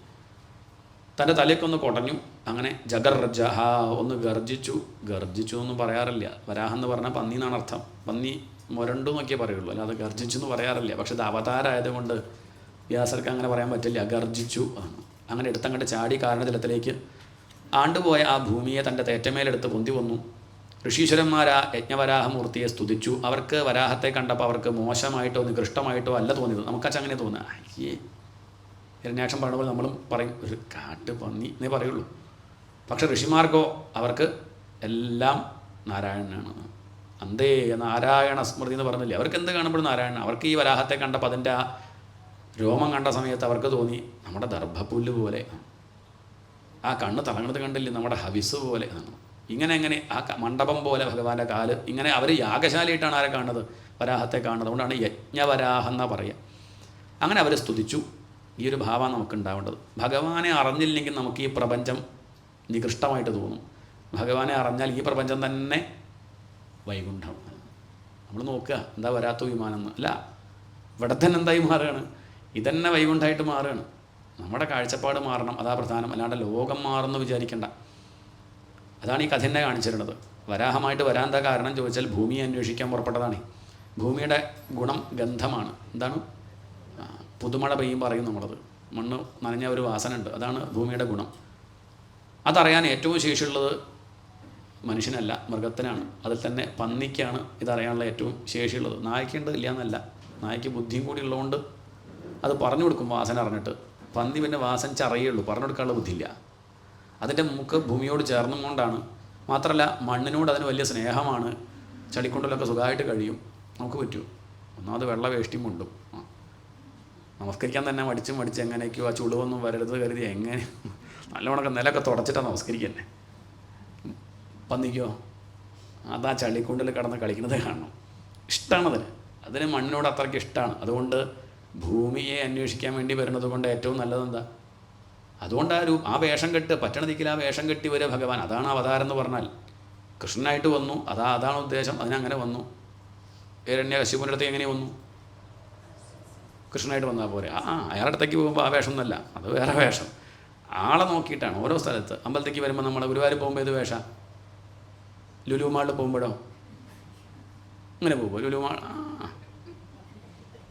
തൻ്റെ തലയ്ക്കൊന്ന് കുടഞ്ഞു. അങ്ങനെ ജഗർജഹ ഒന്ന് ഗർജിച്ചു. ഗർജിച്ചു എന്ന് പറയാറില്ല. വരാഹം എന്ന് പറഞ്ഞാൽ പന്നി എന്നാണ് അർത്ഥം. പന്നി മുരണ്ടു എന്നൊക്കെ പറയുള്ളൂ, അല്ലാതെ ഗർജിച്ചു എന്ന് പറയാറില്ല. പക്ഷെ ഇത് അവതാരമായതുകൊണ്ട് വ്യാസർക്ക് അങ്ങനെ പറയാൻ പറ്റില്ല. ഗർജിച്ചു ആണ്. അങ്ങനെ എടുത്തങ്ങോട്ട് ചാടി കാരണജലത്തിലേക്ക് ആണ്ടുപോയ ആ ഭൂമിയെ തൻ്റെ തേറ്റമേലെടുത്ത് പൊന്തി വന്നു. ഋഷീശ്വരന്മാർ ആ യജ്ഞവരാഹമൂർത്തിയെ സ്തുതിച്ചു. അവർക്ക് വരാഹത്തെ കണ്ടപ്പോൾ അവർക്ക് മോശമായിട്ടോ നികൃഷ്ടമായിട്ടോ അല്ല തോന്നിയത്. നമുക്കച്ച അങ്ങനെ തോന്നുക, അയ്യേ ഹിരണ്യാക്ഷൻ പറയുമ്പോൾ നമ്മളും പറയും ഒരു കാട്ട് പന്നി എന്നേ പറയുള്ളൂ. പക്ഷെ ഋഷിമാർക്കോ അവർക്ക് എല്ലാം നാരായണനാണ്. അന്തേ നാരായണ സ്മൃതി എന്ന് പറഞ്ഞില്ലേ, അവർക്ക് എന്ത് കാണുമ്പോഴും നാരായണൻ. അവർക്ക് ഈ വരാഹത്തെ കണ്ടപ്പോൾ അതിൻ്റെ ആ രോമം കണ്ട സമയത്ത് അവർക്ക് തോന്നി നമ്മുടെ ദർഭപ്പുല്ല് പോലെ, ആ കണ്ണ് തിളങ്ങുന്നത് കണ്ടില്ലേ നമ്മുടെ ഹവിസ് പോലെ. ഇങ്ങനെ ആ മണ്ഡപം പോലെ ഭഗവാന്റെ കാല്. ഇങ്ങനെ അവർ യാഗശാലയിട്ടാണ് ആരെ കാണുന്നത്? വരാഹത്തെ കാണുന്നത്. അതുകൊണ്ടാണ് യജ്ഞവരാഹം എന്നാ പറയുക. അങ്ങനെ അവർ സ്തുതിച്ചു. ഈ ഒരു ഭാവമാണ് നമുക്ക് ഉണ്ടാവേണ്ടത്. ഭഗവാനെ അറിഞ്ഞില്ലെങ്കിൽ നമുക്ക് ഈ പ്രപഞ്ചം നികൃഷ്ടമായിട്ട് തോന്നും. ഭഗവാനെ അറിഞ്ഞാൽ ഈ പ്രപഞ്ചം തന്നെ വൈകുണ്ഠം. നമ്മൾ നോക്കുക എന്താ വരാത്ത വിമാനം എന്ന്. അല്ല, ഇവിടെ തന്നെ എന്തായി മാറുകയാണ്? ഇതന്നെ വൈകുണ്ഠമായിട്ട് മാറുകയാണ്. നമ്മുടെ കാഴ്ചപ്പാട് മാറണം, അതാ പ്രധാനം. അല്ലാണ്ട് ലോകം മാറുമെന്ന് വിചാരിക്കേണ്ട. അതാണ് ഈ കഥ എന്നെ കാണിച്ചിരുന്നത്. വരാഹമായിട്ട് വരാൻ എന്താ കാരണം ചോദിച്ചാൽ ഭൂമിയെ അന്വേഷിക്കാൻ പുറപ്പെട്ടതാണ്. ഭൂമിയുടെ ഗുണം ഗന്ധമാണ്. എന്താണ്? പുതുമഴ പെയ്യുമ്പോൾ അറിയും നമ്മളത്. മണ്ണ് നനഞ്ഞ ഒരു വാസന ഉണ്ട്, അതാണ് ഭൂമിയുടെ ഗുണം. അതറിയാൻ ഏറ്റവും ശേഷിയുള്ളത് മനുഷ്യനല്ല, മൃഗത്തിനാണ്. അതിൽ തന്നെ പന്നിക്കാണ് ഇതറിയാനുള്ള ഏറ്റവും ശേഷിയുള്ളത്. നായ്ക്കുണ്ട് ഇല്ല എന്നല്ല, നായ്ക്ക് ബുദ്ധിയും കൂടി ഉള്ളതുകൊണ്ട് അത് പറഞ്ഞു കൊടുക്കും വാസന അറിഞ്ഞിട്ട്. പന്നി പിന്നെ വാസനിച്ചറിയുള്ളൂ, പറഞ്ഞു കൊടുക്കാനുള്ള ബുദ്ധിയില്ല. അതിൻ്റെ മൂക്ക് ഭൂമിയോട് ചേർന്നും കൊണ്ടാണ്. മാത്രമല്ല മണ്ണിനോട് അതിന് വലിയ സ്നേഹമാണ്. ചളിക്കൊണ്ടിലൊക്കെ സുഖമായിട്ട് കഴിയും. നമുക്ക് പറ്റുമോ? ഒന്നാമത് വെള്ള വേഷ്ടിയും മുണ്ടും. നമസ്കരിക്കാൻ തന്നെ മടിച്ച് എങ്ങനെയൊക്കെയോ ആ ചുളിവൊന്നും വരരുത് കരുതി എങ്ങനെ നല്ലവണ്ണമൊക്കെ നിലമൊക്കെ തുടച്ചിട്ടാണ് നമസ്കരിക്കുന്നത്. പന്നിക്കോ അതാ ചളിക്കൊണ്ടിൽ കിടന്ന് കളിക്കുന്നത് കാണണം. ഇഷ്ടമാണതിന്. അതിന് മണ്ണിനോട് അത്രയ്ക്ക് ഇഷ്ടമാണ്. അതുകൊണ്ട് ഭൂമിയെ അന്വേഷിക്കാൻ വേണ്ടി വരുന്നത് കൊണ്ട് ഏറ്റവും നല്ലതെന്താ? അതുകൊണ്ട് ആ വേഷം കെട്ട് പറ്റണ ദിക്കിൽ ആ വേഷം കെട്ടി വരെ ഭഗവാൻ. അതാണ് അവതാരം എന്ന് പറഞ്ഞാൽ. കൃഷ്ണനായിട്ട് വന്നു, അതാണ് ഉദ്ദേശം. അതിനങ്ങനെ വന്നു. ഹിരണ്യകശിപുവിൻ്റെ അടുത്ത് എങ്ങനെ വന്നു? കൃഷ്ണനായിട്ട് വന്നാൽ പോരെ. അയാളുടെ അടുത്തേക്ക് പോകുമ്പോൾ ആ വേഷം എന്നല്ല, അത് വേറെ വേഷം. ആളെ നോക്കിയിട്ടാണ് ഓരോ സ്ഥലത്ത്. അമ്പലത്തേക്ക് വരുമ്പോൾ നമ്മൾ ഗുരുവായൂർ പോകുമ്പോൾ ഏത് വേഷം? ലുലു മാളിൽ പോകുമ്പോഴോ ഇങ്ങനെ പോകുമ്പോൾ ലുലു മാൾ,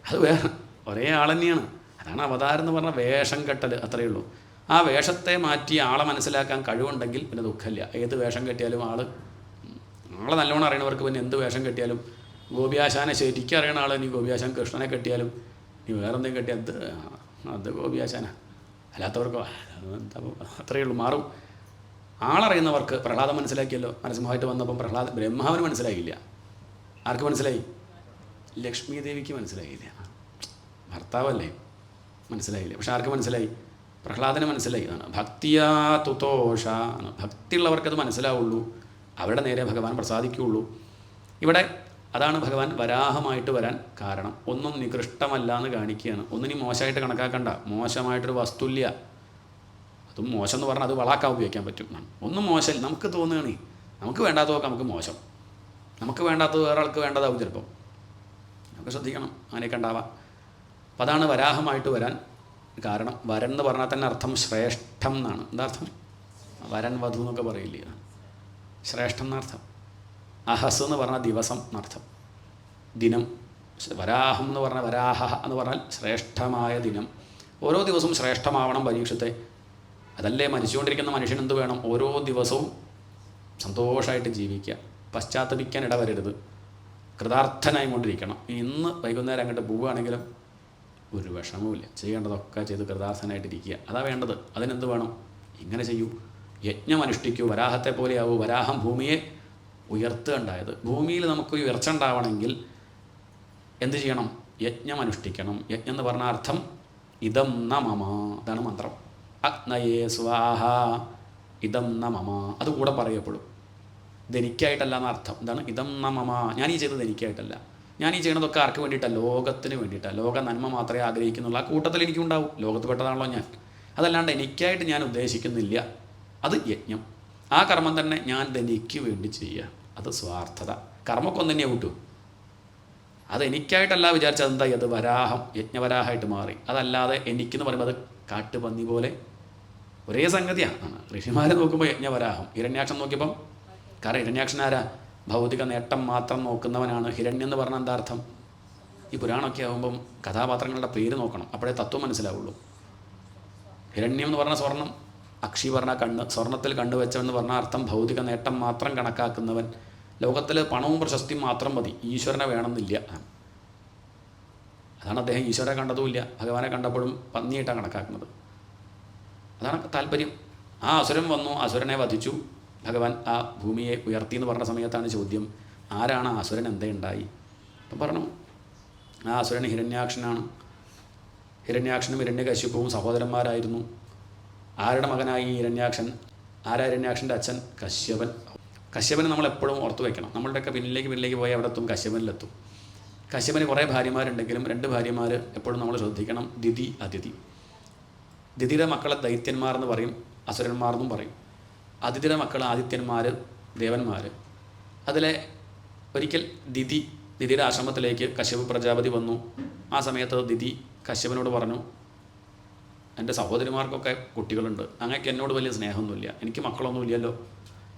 അത് വേറെ ഒരേ ആൾ തന്നെയാണ്. അതാണ് അവതാരം എന്ന് പറഞ്ഞാൽ വേഷം കെട്ടൽ, അത്രയേ ഉള്ളൂ. ആ വേഷത്തെ മാറ്റി ആളെ മനസ്സിലാക്കാൻ കഴിവുണ്ടെങ്കിൽ പിന്നെ ദുഃഖമില്ല. ഏത് വേഷം കെട്ടിയാലും ആളെ നല്ലോണം അറിയണവർക്ക് പിന്നെ എന്ത് വേഷം കെട്ടിയാലും. ഗോപിയാശാനെ ശരിക്കും അറിയണ ആൾ ഇനി ഗോപിയാശാൻ കൃഷ്ണനെ കെട്ടിയാലും നീ വേറെന്തെങ്കിലും കെട്ടിയാൽ അത് ഗോപിയാശാന. അല്ലാത്തവർക്കോ അത്രയേ ഉള്ളൂ, മാറും. ആളറിയുന്നവർക്ക് പ്രഹ്ലാദം മനസ്സിലാക്കിയല്ലോ. നരസിംഹമായിട്ട് വന്നപ്പം ബ്രഹ്മാവിന് മനസ്സിലായില്ല. ആർക്ക് മനസ്സിലായി? ലക്ഷ്മി ദേവിക്ക് മനസ്സിലായില്ല. ഭർത്താവല്ലേ, മനസ്സിലായില്ല. പക്ഷെ ആർക്ക് മനസ്സിലായി? പ്രഹ്ലാദന് മനസ്സിലായി. ആണ് ഭക്തിയാ തുതോഷ. ഭക്തിയുള്ളവർക്കത് മനസ്സിലാവുള്ളൂ. അവരുടെ നേരെ ഭഗവാൻ പ്രസാദിക്കുകയുള്ളൂ. ഇവിടെ അതാണ് ഭഗവാൻ വരാഹമായിട്ട് വരാൻ കാരണം. ഒന്നും നികൃഷ്ടമല്ല എന്ന് കാണിക്കുകയാണ്. ഒന്നിനും മോശമായിട്ട് കണക്കാക്കണ്ട. മോശമായിട്ടൊരു വസ്തുല്യ. അതും മോശം എന്ന് പറഞ്ഞാൽ അത് വളാക്കാൻ ഉപയോഗിക്കാൻ പറ്റും. ഒന്നും മോശമില്ല. നമുക്ക് തോന്നുകയാണേ നമുക്ക് വേണ്ടാത്തതൊക്കെ നമുക്ക് മോശം, നമുക്ക് വേണ്ടാത്തത് വേറെ ആൾക്ക് വേണ്ടതാവും ചിലപ്പം. നമുക്ക് ശ്രദ്ധിക്കണം, അങ്ങനെയൊക്കെ ഉണ്ടാവാം. അപ്പം അതാണ് വരാഹമായിട്ട് വരാൻ കാരണം. വരൻ എന്ന് പറഞ്ഞാൽ തന്നെ അർത്ഥം ശ്രേഷ്ഠം എന്നാണ്. എന്താ അർത്ഥം? വരൻ വധു എന്നൊക്കെ പറയില്ലേ, ശ്രേഷ്ഠം എന്നർത്ഥം. അഹസ് എന്ന് പറഞ്ഞാൽ ദിവസം എന്നർത്ഥം, ദിനം. വരാഹം എന്ന് പറഞ്ഞാൽ വരാഹ എന്ന് പറഞ്ഞാൽ ശ്രേഷ്ഠമായ ദിനം. ഓരോ ദിവസവും ശ്രേഷ്ഠമാവണം പരീക്ഷത്തെ. അതല്ലേ മരിച്ചുകൊണ്ടിരിക്കുന്ന മനുഷ്യൻ എന്ത് വേണം? ഓരോ ദിവസവും സന്തോഷമായിട്ട് ജീവിക്കുക, പശ്ചാത്തപിക്കാൻ ഇടവരരുത്, കൃതാർത്ഥനായി കൊണ്ടിരിക്കണം. ഇന്ന് വൈകുന്നേരം അങ്ങോട്ട് പോവുകയാണെങ്കിലും ഒരു വിഷമവുമില്ല, ചെയ്യേണ്ടതൊക്കെ ചെയ്ത് കൃതാർത്ഥനായിട്ടിരിക്കുക. അതാ വേണ്ടത്. അതിനെന്ത് വേണം? ഇങ്ങനെ ചെയ്യൂ, യജ്ഞം അനുഷ്ഠിക്കൂ, വരാഹത്തെ പോലെയാവൂ. വരാഹം ഭൂമിയെ ഉയർത്തുകയുണ്ടായത്. ഭൂമിയിൽ നമുക്ക് ഉയർച്ച ഉണ്ടാവണമെങ്കിൽ എന്ത് ചെയ്യണം? യജ്ഞം അനുഷ്ഠിക്കണം. യജ്ഞം എന്ന് പറഞ്ഞ അർത്ഥം ഇതം ന മമ, അതാണ് മന്ത്രം. അഗ്നയേ സ്വാഹ ഇതം ന മമ. അതുകൂടെ പറയപ്പെടും. ഇതെനിക്കായിട്ടല്ല എന്നർത്ഥം. എന്താണ്? ഇതം ന മമ, ഞാൻ ഈ ചെയ്തത് എനിക്കായിട്ടല്ല. ഞാൻ ഈ ചെയ്യണതൊക്കെ ആർക്ക് വേണ്ടിയിട്ടാണ്? ലോകത്തിന് വേണ്ടിയിട്ടാണ്. ലോക നന്മ മാത്രമേ ആഗ്രഹിക്കുന്നുള്ള ആ കൂട്ടത്തിൽ എനിക്കുണ്ടാവും. ലോകത്ത് പെട്ടതാണല്ലോ ഞാൻ. അതല്ലാണ്ട് എനിക്കായിട്ട് ഞാൻ ഉദ്ദേശിക്കുന്നില്ല. അത് യജ്ഞം. ആ കർമ്മം തന്നെ ഞാൻ എനിക്ക് വേണ്ടി ചെയ്യുക. അത് സ്വാർത്ഥത. കർമ്മക്കൊന്നു തന്നെ കൂട്ടൂ. അത് എനിക്കായിട്ടല്ല വിചാരിച്ചത്. എന്തായി? അത് വരാഹം, യജ്ഞവരാഹമായിട്ട് മാറി. അതല്ലാതെ എനിക്കെന്ന് പറയുമ്പോൾ അത് കാട്ടുപന്നി പോലെ ഒരേ സംഗതിയാണ്. ഋഷിമാരെ നോക്കുമ്പോൾ യജ്ഞവരാഹം, ഹിരണ്യാക്ഷൻ നോക്കിയപ്പം, കാരണം ഹിരണ്യാക്ഷൻ ആരാ? ഭൗതിക നേട്ടം മാത്രം നോക്കുന്നവനാണ്. ഹിരണ്യം എന്ന് പറഞ്ഞാൽ എന്താ അർത്ഥം? ഈ പുരാണമൊക്കെ ആകുമ്പം കഥാപാത്രങ്ങളുടെ പേര് നോക്കണം, അപ്പോഴേ തത്വം മനസ്സിലാവുള്ളൂ. ഹിരണ്യം എന്ന് പറഞ്ഞാൽ സ്വർണം, അക്ഷി പറഞ്ഞാൽ കണ്ണ്, സ്വർണ്ണത്തിൽ കണ്ടുവെച്ചവെന്ന് പറഞ്ഞാൽ അർത്ഥം ഭൗതിക നേട്ടം മാത്രം കണക്കാക്കുന്നവൻ. ലോകത്തിൽ പണവും പ്രശസ്തിയും മാത്രം മതി, ഈശ്വരനെ വേണമെന്നില്ല. അതാണ് അദ്ദേഹം ഈശ്വരനെ കണ്ടതുമില്ല, ഭഗവാനെ കണ്ടപ്പോഴും പന്നിയായിട്ടാണ് കണക്കാക്കുന്നത്. അതാണ് താല്പര്യം. ആ അസുരൻ വന്നു, അസുരനെ വധിച്ചു, ഭഗവാൻ ആ ഭൂമിയെ ഉയർത്തി എന്ന് പറഞ്ഞ സമയത്താണ് ചോദ്യം, ആരാണ് ആ അസുരൻ, എന്തേ ഉണ്ടായി? അപ്പം പറഞ്ഞു, ആ അസുരൻ ഹിരണ്യാക്ഷനാണ്. ഹിരണ്യാക്ഷനും ഹിരണ്യകശിപ്പുവും സഹോദരന്മാരായിരുന്നു. ആരുടെ മകനായി ഹിരണ്യാക്ഷൻ? ആരാ ഹിരണ്യാക്ഷൻ്റെ അച്ഛൻ? കശ്യപൻ. കശ്യപന് നമ്മളെപ്പോഴും ഓർത്തു വയ്ക്കണം. നമ്മളുടെയൊക്കെ പിന്നിലേക്ക് പോയി അവിടെ എത്തും, കശ്യപനിലെത്തും. കശ്യപന് കുറേ ഭാര്യമാരുണ്ടെങ്കിലും 2 ഭാര്യമാർ എപ്പോഴും നമ്മൾ ശ്രദ്ധിക്കണം, ദിതി, അതിഥി. ദിതിയുടെ മക്കളെ ദൈത്യന്മാർ എന്ന് പറയും, അസുരന്മാർ എന്നും പറയും. അതിഥിയുടെ മക്കൾ ആദിത്യന്മാർ, ദേവന്മാർ. അതിലെ ഒരിക്കൽ ദിതിയുടെ ആശ്രമത്തിലേക്ക് കശ്യപ പ്രജാപതി വന്നു. ആ സമയത്ത് ദിതി കശ്യപനോട് പറഞ്ഞു, എൻ്റെ സഹോദരിമാർക്കൊക്കെ കുട്ടികളുണ്ട്, അങ്ങക്ക് എന്നോട് വലിയ സ്നേഹമൊന്നുമില്ല, എനിക്ക് മക്കളൊന്നുമില്ലല്ലോ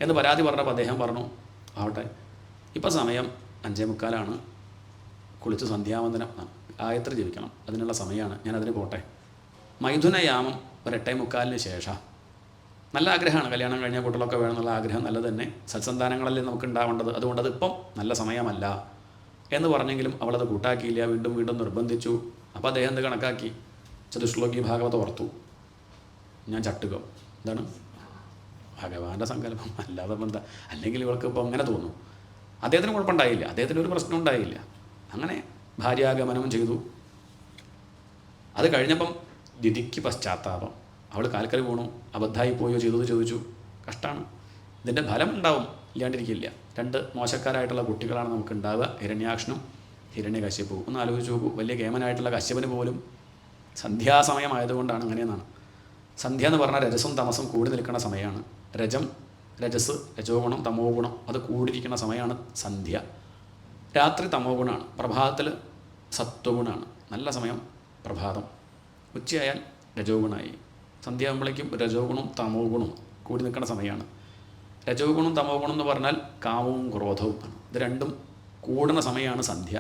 എന്ന് പരാതി പറഞ്ഞപ്പോൾ അദ്ദേഹം പറഞ്ഞു, ആവട്ടെ, ഇപ്പം സമയം 5:45, കുളിച്ച് സന്ധ്യാവന്ദനം ഗായത്രി ജപിക്കണം, അതിനുള്ള സമയമാണ്, ഞാനതിന് പോട്ടെ. മൈഥുനയാമം ഒരു 8:45 ശേഷം. നല്ല ആഗ്രഹമാണ്, കല്യാണം കഴിഞ്ഞ കുട്ടികളൊക്കെ വേണമെന്നുള്ള ആഗ്രഹം നല്ലത് തന്നെ, സത്സന്താനങ്ങളല്ലേ നമുക്ക് ഉണ്ടാവേണ്ടത്, അതുകൊണ്ട് അതിപ്പം നല്ല സമയമല്ല എന്ന് പറഞ്ഞെങ്കിലും അവളത് കൂട്ടാക്കിയില്ല, വീണ്ടും നിർബന്ധിച്ചു. അപ്പോൾ അദ്ദേഹം എന്ത് കണക്കാക്കി? ചതുശ്ലോകി ഭാഗവതം ഓർത്തു. ഞാൻ ചട്ടുകം, എന്താണ് ഭഗവാന്റെ സങ്കല്പം, അല്ലാതെ എന്താ? അല്ലെങ്കിൽ ഇവൾക്ക് ഇപ്പോൾ അങ്ങനെ തോന്നും. അദ്ദേഹത്തിന് കുഴപ്പമുണ്ടായില്ല, അദ്ദേഹത്തിന് ഒരു പ്രശ്നം ഉണ്ടായില്ല. അങ്ങനെ ഭാര്യാഗമനം ചെയ്തു. അത് കഴിഞ്ഞപ്പം ദിതിക്ക് പശ്ചാത്താപം, അവൾ കാൽക്കൽ വീണു, അബദ്ധമായി പോയോ ചെയ്തത് ചോദിച്ചു. കഷ്ടമാണ്, ഇതിൻ്റെ ഫലം ഉണ്ടാവും, ഇല്ലാണ്ടിരിക്കില്ല. 2 മോശക്കാരായിട്ടുള്ള കുട്ടികളാണ് നമുക്ക് ഉണ്ടാവുക, ഹിരണ്യാക്ഷനും ഹിരണ്യകശ്യപുവും. ഒന്ന് ആലോചിച്ച് നോക്കൂ, വലിയ കേമനായിട്ടുള്ള കശ്യപന് പോലും സന്ധ്യാസമയമായതുകൊണ്ടാണ് അങ്ങനെയെന്നാണ്. സന്ധ്യ എന്ന് പറഞ്ഞാൽ രജസും തമസും കൂടി നിൽക്കുന്ന സമയമാണ്. രജസ്, രജോ ഗുണം, തമോ ഗുണം അത് കൂടിയിരിക്കുന്ന സമയമാണ് സന്ധ്യ. രാത്രി തമോ ഗുണമാണ്, പ്രഭാതത്തിൽ സത്വഗുണമാണ്. നല്ല സമയം പ്രഭാതം. ഉച്ചയായാൽ രജോ ഗുണമായി. സന്ധ്യ ആകുമ്പോഴേക്കും രജോ ഗുണവും തമോ ഗുണവും കൂടി നിൽക്കുന്ന സമയമാണ്. രജോ ഗുണം തമോ ഗുണം എന്ന് പറഞ്ഞാൽ കാമവും ക്രോധവും ആണ്. ഇത് രണ്ടും കൂടുന്ന സമയമാണ് സന്ധ്യ.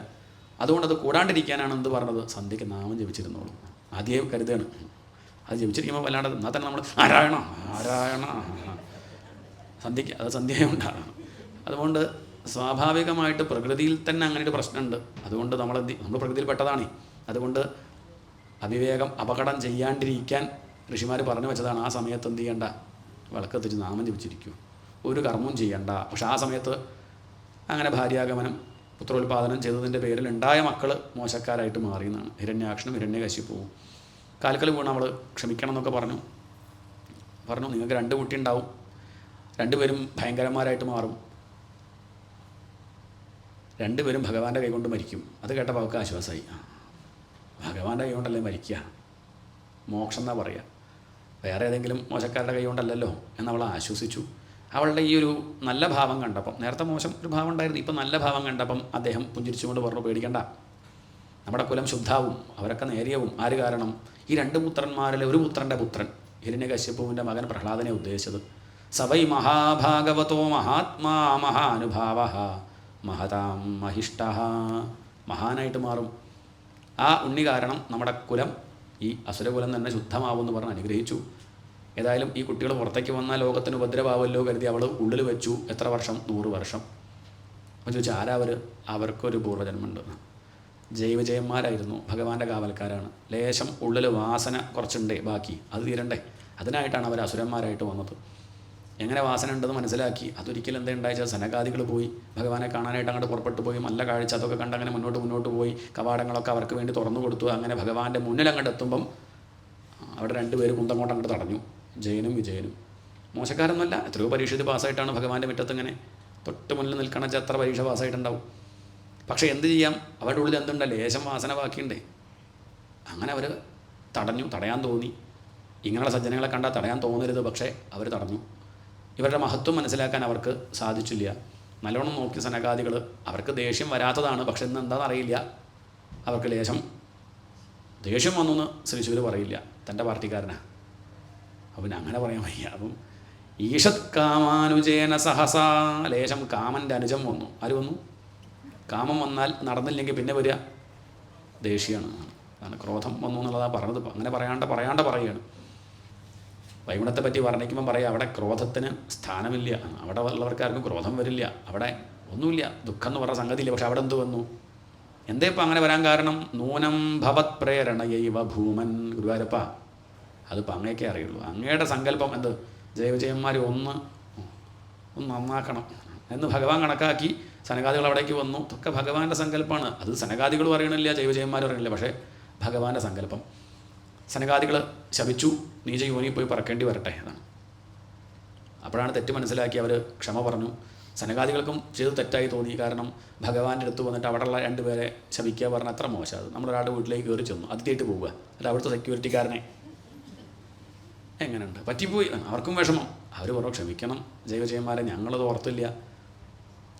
അതുകൊണ്ട് അത് കൂടാണ്ടിരിക്കാനാണ് എന്ത് പറഞ്ഞത്? സന്ധ്യയ്ക്ക് നാമം ജപിച്ചിരുന്നോളൂ. ആദ്യം കരുതാണ്, അത് ജപിച്ചിരിക്കുമ്പോൾ വല്ലാണ്ട് എന്നാൽ തന്നെ നമ്മൾ നാരായണ സന്ധ്യയ്ക്ക് അത് സന്ധ്യയുണ്ടാകണം. അതുകൊണ്ട് സ്വാഭാവികമായിട്ട് പ്രകൃതിയിൽ തന്നെ അങ്ങനെ ഒരു പ്രശ്നമുണ്ട്. അതുകൊണ്ട് നമ്മൾ പ്രകൃതിയിൽപ്പെട്ടതാണ്. അതുകൊണ്ട് അവിവേകം, അപകടം ചെയ്യാണ്ടിരിക്കാൻ ഋഷിമാർ പറഞ്ഞു വെച്ചതാണ്. ആ സമയത്ത് എന്ത് ചെയ്യണ്ട? വിളക്കത്തിച്ച് നാമം ജപിച്ചിരിക്കൂ, ഒരു കർമ്മവും ചെയ്യണ്ട. പക്ഷെ ആ സമയത്ത് അങ്ങനെ ഭാര്യാഗമനം, പുത്രോത്പാദനം ചെയ്തതിൻ്റെ പേരിൽ ഉണ്ടായ മക്കൾ മോശക്കാരായിട്ട് മാറിയെന്നാണ്. ഹിരണ്യാക്ഷനും ഹിരണ്യകശിപ്പുവും. കാൽക്കൽ വീണ് അവൾ ക്ഷമിക്കണം എന്നൊക്കെ പറഞ്ഞു. നിങ്ങൾക്ക് 2 കുട്ടി ഉണ്ടാവും, 2 പേരും ഭയങ്കരന്മാരായിട്ട് മാറും, 2 പേരും ഭഗവാന്റെ കൈകൊണ്ട് മരിക്കും. അത് കേട്ടപ്പോൾ അവൾക്ക് ആശ്വാസമായി. ഭഗവാന്റെ കൈകൊണ്ടല്ലേ മരിക്കുക, മോക്ഷം എന്നാ പറയുക, വേറെ ഏതെങ്കിലും മോശക്കാരുടെ കൈകൊണ്ടല്ലല്ലോ എന്നവൾ ആശ്വസിച്ചു. അവളുടെ ഈ ഒരു നല്ല ഭാവം കണ്ടപ്പം, നേരത്തെ മോശം ഒരു ഭാവം ഉണ്ടായിരുന്നു, ഇപ്പം നല്ല ഭാവം കണ്ടപ്പം അദ്ദേഹം പുഞ്ചിരിച്ചുകൊണ്ട് പറഞ്ഞു, പേടിക്കണ്ട, നമ്മുടെ കുലം ശുദ്ധാവും, അവരൊക്കെ നേരിയവും. ആര് കാരണം? ഈ 2 പുത്രന്മാരിലെ ഒരു പുത്രൻ്റെ പുത്രൻ, ഹിരണ്യകശ്യപുവിൻ്റെ മകൻ പ്രഹ്ലാദനെ ഉദ്ദേശിച്ചത്. സവൈ മഹാഭാഗവതോ മഹാത്മാ മഹാനുഭാവ മഹതാം മഹിഷ്ട, മഹാനായിട്ട് മാറും. ആ ഉണ്ണി കാരണം നമ്മുടെ കുലം, ഈ അസുരകുലം തന്നെ ശുദ്ധമാവുമെന്ന് പറഞ്ഞ് അനുഗ്രഹിച്ചു. ഏതായാലും ഈ കുട്ടികൾ പുറത്തേക്ക് വന്നാൽ ലോകത്തിന് ഉപദ്രവമാവല്ലോ കരുതി അവൾ ഉള്ളിൽ വെച്ചു. എത്ര വർഷം? 100 വർഷം. അപ്പോൾ ചോദിച്ചാൽ ആരാ അവർ? അവർക്കൊരു പൂർവ്വജന്മമുണ്ട്. ജൈവജയന്മാരായിരുന്നു, ഭഗവാന്റെ കാവൽക്കാരാണ്. ലേശം ഉള്ളിൽ വാസന കുറച്ചുണ്ടേ, ബാക്കി അത് തീരണ്ടേ. അതിനായിട്ടാണ് അവർ അസുരന്മാരായിട്ട് വന്നത്. എങ്ങനെ വാസന ഉണ്ടെന്ന് മനസ്സിലാക്കി. അതൊരിക്കലും എന്താ ഉണ്ടായിച്ചാൽ സനകാദികൾ പോയി ഭഗവാനെ കാണാനായിട്ട് അങ്ങോട്ട് പുറപ്പെട്ടു പോയി, നല്ല കാഴ്ച അതൊക്കെ കണ്ട് അങ്ങനെ മുന്നോട്ട് പോയി കവാടങ്ങളൊക്കെ അവർക്ക് വേണ്ടി തുറന്നു കൊടുത്തു. അങ്ങനെ ഭഗവാന്റെ മുന്നിൽ അങ്ങോട്ട് എത്തുമ്പം അവിടെ 2 പേര് കുന്തങ്ങോട്ട് അങ്ങോട്ട് തടഞ്ഞു, ജയനും വിജയനും. മോശക്കാരൊന്നുമല്ല, എത്രയോ പരീക്ഷ പാസ്സായിട്ടാണ് ഭഗവാന്റെ മുറ്റത്ത് ഇങ്ങനെ തൊട്ട് മുന്നിൽ നിൽക്കണ എത്ര പരീക്ഷ പാസ്സായിട്ടുണ്ടാവും. പക്ഷേ എന്ത് ചെയ്യാം, അവരുടെ ഉള്ളിൽ എന്തുണ്ട്? ലേശം വാസന ബാക്കിയുണ്ടേ. അങ്ങനെ അവർ തടഞ്ഞു, തടയാൻ തോന്നി. ഇങ്ങനെയുള്ള സജ്ജനങ്ങളെ കണ്ടാൽ തടയാൻ തോന്നരുത്, പക്ഷേ അവർ തടഞ്ഞു. ഇവരുടെ മഹത്വം മനസ്സിലാക്കാൻ അവർക്ക് സാധിച്ചില്ല. നല്ലോണം നോക്കി സനകാദികൾ, അവർക്ക് ദേഷ്യം വരാത്തതാണ്, പക്ഷെ ഇന്ന് എന്താണെന്ന് അറിയില്ല, അവർക്ക് ദേഷ്യം വന്നു എന്ന് ശ്രീശൂര് പറയില്ല, തൻ്റെ പാർട്ടിക്കാരനാണ്. അപ്പം പിന്നെ അങ്ങനെ പറയാൻ വയ്യ. അപ്പം ഈഷത് കാമാനുജേന സഹസാ ലേശം കാമൻ്റെ അനുജം വന്നു. ആര് വന്നു? കാമം വന്നാൽ നടന്നില്ലെങ്കിൽ പിന്നെ വരിക ദേഷ്യമാണ്. അതാണ് ക്രോധം വന്നു എന്നുള്ളതാണ് പറഞ്ഞത്. അങ്ങനെ പറയാണ്ട് പറയുകയാണ്. വൈകുണ്ഠത്തെ പറ്റി വർണ്ണിക്കുമ്പം പറയുക അവിടെ ക്രോധത്തിന് സ്ഥാനമില്ല, അവിടെ ഉള്ളവർക്കാർക്കും ക്രോധം വരില്ല, അവിടെ ഒന്നുമില്ല, ദുഃഖം എന്ന് പറഞ്ഞ സംഗതിയില്ല. പക്ഷെ അവിടെ എന്ത് വന്നു? എന്തേ ഇപ്പം അങ്ങനെ വരാൻ കാരണം? നൂനം ഭവത് പ്രേരണയൈവ ഭൂമൻ. ഗുരുവായൂരപ്പ, അതിപ്പോൾ അങ്ങേക്കേ അറിയുള്ളൂ. അങ്ങയുടെ സങ്കല്പം എന്ത്? ജയവിജയന്മാർ ഒന്ന് നന്നാക്കണം എന്ന് ഭഗവാൻ കണക്കാക്കി സനകാദികൾ അവിടേക്ക് വന്നു. ഇതൊക്കെ ഭഗവാന്റെ സങ്കല്പമാണ്. അത് സനകാദികൾ പറയണില്ല, ജൈവജയന്മാർ പറയണില്ല, പക്ഷേ ഭഗവാന്റെ സങ്കല്പം. സനകാദികൾ ശപിച്ചു, നീച യോനി പോയി പറക്കേണ്ടി വരട്ടെ എന്നാണ്. അപ്പോഴാണ് തെറ്റ് മനസ്സിലാക്കി അവർ ക്ഷമ പറഞ്ഞു. സനകാദികൾക്കും ചെയ്ത് തെറ്റായി തോന്നി. കാരണം ഭഗവാന്റെ അടുത്ത് വന്നിട്ട് അവിടെയുള്ള രണ്ടുപേരെ ശപിക്കുക പറഞ്ഞാൽ അത്ര മോശം. അത് നമ്മളൊരാളുടെ വീട്ടിലേക്ക് കയറി ചെന്നു അതിഥിയായിട്ട് പോവുക, അല്ല അവിടുത്തെ സെക്യൂരിറ്റിക്കാരനെ എങ്ങനെയുണ്ട് പറ്റിപ്പോയി, അവർക്കും വിഷമം. അവർ പറഞ്ഞു ക്ഷമിക്കണം ജൈവജയന്മാരെ, ഞങ്ങളത് ഓർത്തില്ല.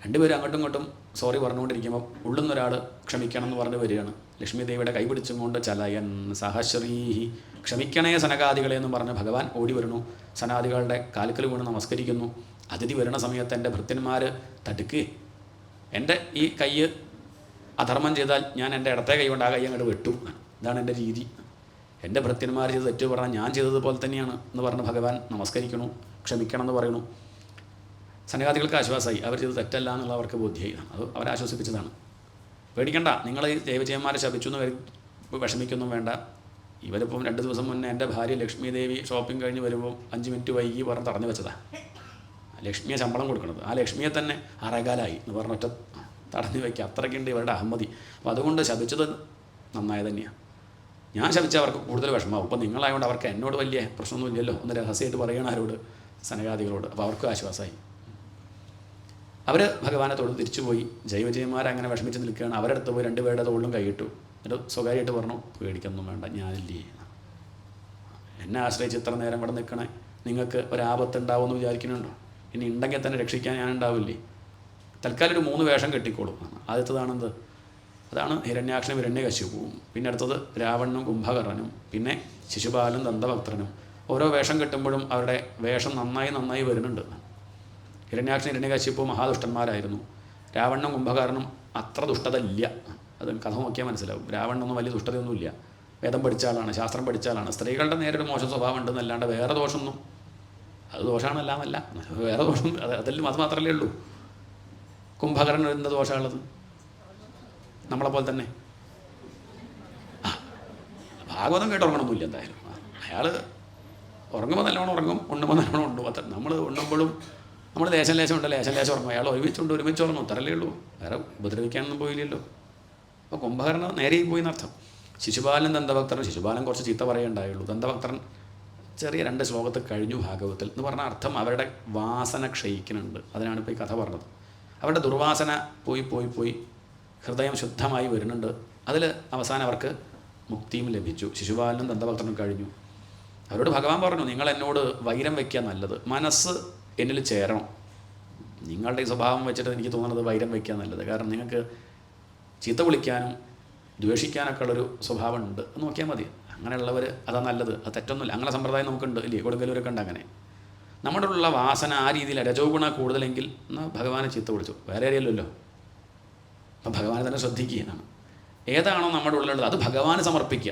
രണ്ടുപേരും അങ്ങോട്ടും ഇങ്ങോട്ടും സോറി പറഞ്ഞുകൊണ്ടിരിക്കുമ്പോൾ ഉള്ളിൽ നിന്നൊരാൾ ക്ഷമിക്കണം എന്ന് പറഞ്ഞ് വരികയാണ്. ലക്ഷ്മി ദേവിയുടെ കൈ പിടിച്ചും കൊണ്ട് ചലയൻ സഹശ്രീഹി, ക്ഷമിക്കണേ സനകാദികളെ എന്ന് പറഞ്ഞ് ഭഗവാൻ ഓടി വരുന്നു. സനാദികളുടെ കാൽക്കൽ വീണ് നമസ്കരിക്കുന്നു. അതിഥി വരുന്ന സമയത്ത് എൻ്റെ ഭൃത്യന്മാർ തടുക്ക്, എൻ്റെ ഈ കൈ അധർമ്മം ചെയ്താൽ ഞാൻ എൻ്റെ ഇടത്തെ കൈ കൊണ്ട് ആ കൈ അങ്ങോട്ട് വെട്ടു. ഇതാണ് എൻ്റെ രീതി. എൻ്റെ ഭൃത്യന്മാർ ചെയ്ത് തെറ്റ് പറഞ്ഞാൽ ഞാൻ ചെയ്തതുപോലെ തന്നെയാണ് എന്ന് പറഞ്ഞ് ഭഗവാൻ നമസ്കരിക്കണു, ക്ഷമിക്കണം എന്ന് പറയണു. സനകാദികൾക്ക് ആശ്വാസമായി, അവർ ചെയ്ത് തെറ്റല്ല എന്നുള്ള അവർക്ക് ബോധ്യമായി. അത് അവരെ ആശ്വസിപ്പിച്ചതാണ്. പേടിക്കണ്ട, നിങ്ങൾ ഈ ദേവജയന്മാരെ ശപിച്ചു എന്ന് വിഷമിക്കൊന്നും വേണ്ട. ഇവരിപ്പം 2 ദിവസം മുന്നേ എൻ്റെ ഭാര്യ ലക്ഷ്മി ദേവി ഷോപ്പിംഗ് കഴിഞ്ഞ് വരുമ്പോൾ 5 മിനിറ്റ് വൈകി പറഞ്ഞ് തടഞ്ഞു വെച്ചതാണ്. ലക്ഷ്മിയെ ശമ്പളം കൊടുക്കുന്നത്, ആ ലക്ഷ്മിയെ തന്നെ 6:15 എന്ന് പറഞ്ഞൊറ്റ തടഞ്ഞു വയ്ക്കുക. അത്രയ്ക്കുണ്ട് ഇവരുടെ അഹമ്മതി. അപ്പോൾ അതുകൊണ്ട് ശപിച്ചത് നന്നായത് തന്നെയാണ്. ഞാൻ ശപിച്ചാൽ അവർക്ക് കൂടുതൽ വിഷമമാവും. അപ്പോൾ നിങ്ങളായതുകൊണ്ട് അവർക്ക് എന്നോട് വലിയ പ്രശ്നമൊന്നുമില്ലല്ലോ എന്ന് രഹസ്യമായിട്ട് പറയണം ആരോട്? സനകാദികളോട്. അപ്പോൾ അവർക്കും ആശ്വാസമായി. അവർ ഭഗവാനെ തൊഴുത് തിരിച്ചുപോയി. ജൈവജയന്മാരങ്ങനെ വിഷമിച്ച് നിൽക്കുകയാണ്. അവരുടെ അടുത്ത് പോയി 2 പേരുടെ തോളിലും കൈയിട്ടു. എന്നിട്ട് സ്വകാര്യമായിട്ട് പറഞ്ഞു, പേടിക്കൊന്നും വേണ്ട, ഞാനില്ലേ, എന്നെ ആശ്രയിച്ച് ഇത്ര നേരം ഇവിടെ നിൽക്കണേ, നിങ്ങൾക്ക് ഒരാപത്തുണ്ടാവുമെന്ന് വിചാരിക്കുന്നുണ്ടോ? ഇനി ഉണ്ടെങ്കിൽ തന്നെ രക്ഷിക്കാൻ ഞാനുണ്ടാവില്ലേ? തൽക്കാലം ഒരു 3 വേഷം കെട്ടിക്കോളും. ആദ്യത്തേതാണെന്ത്? അതാണ് ഹിരണ്യാക്ഷനും ഹിരണ്യകശിപുവും. പിന്നെ അടുത്തത് രാവണനും കുംഭകർണനും, പിന്നെ ശിശുപാലനും ദന്തഭക്തനും. ഓരോ വേഷം കെട്ടുമ്പോഴും അവരുടെ വേഷം നന്നായി വരുന്നുണ്ട്. ഹിരണ്യാക്ഷൻ ഹിരണ്യകശിപു മഹാദുഷ്ടന്മാരായിരുന്നു. രാവണനും കുംഭകർണനും അത്ര ദുഷ്ടത ഇല്ല. അത് കഥ നോക്കിയാൽ മനസ്സിലാവും. രാവണനൊന്നും വലിയ ദുഷ്ടതയൊന്നുമില്ല. വേദം പഠിച്ച ആളാണ്, ശാസ്ത്രം പഠിച്ച ആളാണ്. സ്ത്രീകളുടെ നേരൊരു മോശം സ്വഭാവം ഉണ്ടെന്നല്ലാണ്ട് വേറെ ദോഷമൊന്നും, അത് ദോഷമാണല്ല എന്നല്ല, വേറെ ദോഷം അത് മാത്രമല്ലേ ഉള്ളൂ. കുംഭകർണൻ എന്ത് ദോഷമുള്ളത്? നമ്മളെപ്പോലെ തന്നെ ഭാഗവതം കേട്ടുറങ്ങണമൊന്നുമില്ല എന്തായാലും. അയാൾ ഉറങ്ങുമ്പോൾ നല്ലോണം ഉറങ്ങും, ഉണ്ണുമ്പോൾ നല്ലോണം ഉണ്ണും. അത്ര നമ്മൾ ഉണ്ണുമ്പോഴും നമ്മൾ ലേശം ഉണ്ടല്ലോ, ലേശം ഉറങ്ങും. അയാൾ ഒരുമിച്ച് ഉറങ്ങും, അത്രയല്ലേ ഉള്ളൂ. വേറെ ഉപദ്രവിക്കാനൊന്നും പോയില്ലല്ലോ. അപ്പോൾ കുംഭകർണൻ നേരെ പോയി എന്നർത്ഥം. ശിശുപാലൻ ദന്തഭക്തരൻ, ശിശുപാലൻ കുറച്ച് ചീത്ത പറയുണ്ടായുള്ളൂ. ദന്തഭക്തരൻ ചെറിയ 2 ശ്ലോകത്തിൽ കഴിഞ്ഞു ഭാഗവത്തിൽ എന്ന് പറഞ്ഞ അർത്ഥം അവരുടെ വാസന ക്ഷയിക്കുന്നുണ്ട്. അതിനാണ് ഇപ്പോൾ ഈ കഥ പറഞ്ഞത്. അവരുടെ ദുർവാസന പോയി ഹൃദയം ശുദ്ധമായി വരുന്നുണ്ട്. അതിൽ അവസാനം അവർക്ക് മുക്തിയും ലഭിച്ചു. ശിശുപാലനും ദന്തഭക്തനും കഴിഞ്ഞു. അവരോട് ഭഗവാൻ പറഞ്ഞു, നിങ്ങൾ എന്നോട് വൈരം വയ്ക്കുക നല്ലത്, മനസ്സ് എന്നിൽ ചേരണം. നിങ്ങളുടെ ഈ സ്വഭാവം വെച്ചിട്ട് എനിക്ക് തോന്നുന്നത് വൈരം വയ്ക്കുക നല്ലത്. കാരണം നിങ്ങൾക്ക് ചീത്ത വിളിക്കാനും ദ്വേഷിക്കാനൊക്കെ ഉള്ളൊരു സ്വഭാവം ഉണ്ട്, അത് നോക്കിയാൽ മതി. അങ്ങനെയുള്ളവർ അതാ നല്ലത്, അത് തെറ്റൊന്നുമില്ല. അങ്ങനെ സമ്പ്രദായം നമുക്കുണ്ട് ഇല്ലേ, കൊടുക്കലൂരൊക്കെ ഉണ്ട്. അങ്ങനെ നമ്മുടെ ഉള്ള വാസന ആ രീതിയിൽ രജോ ഗുണ കൂടുതലെങ്കിൽ എന്നാൽ ഭഗവാനെ ചീത്ത വിളിച്ചു, വേറെ അറിയില്ലല്ലോ. അപ്പം ഭഗവാനെ തന്നെ ശ്രദ്ധിക്കുക എന്നാണ്. ഏതാണോ നമ്മുടെ ഉള്ളിലുള്ളത് അത് ഭഗവാന് സമർപ്പിക്കുക.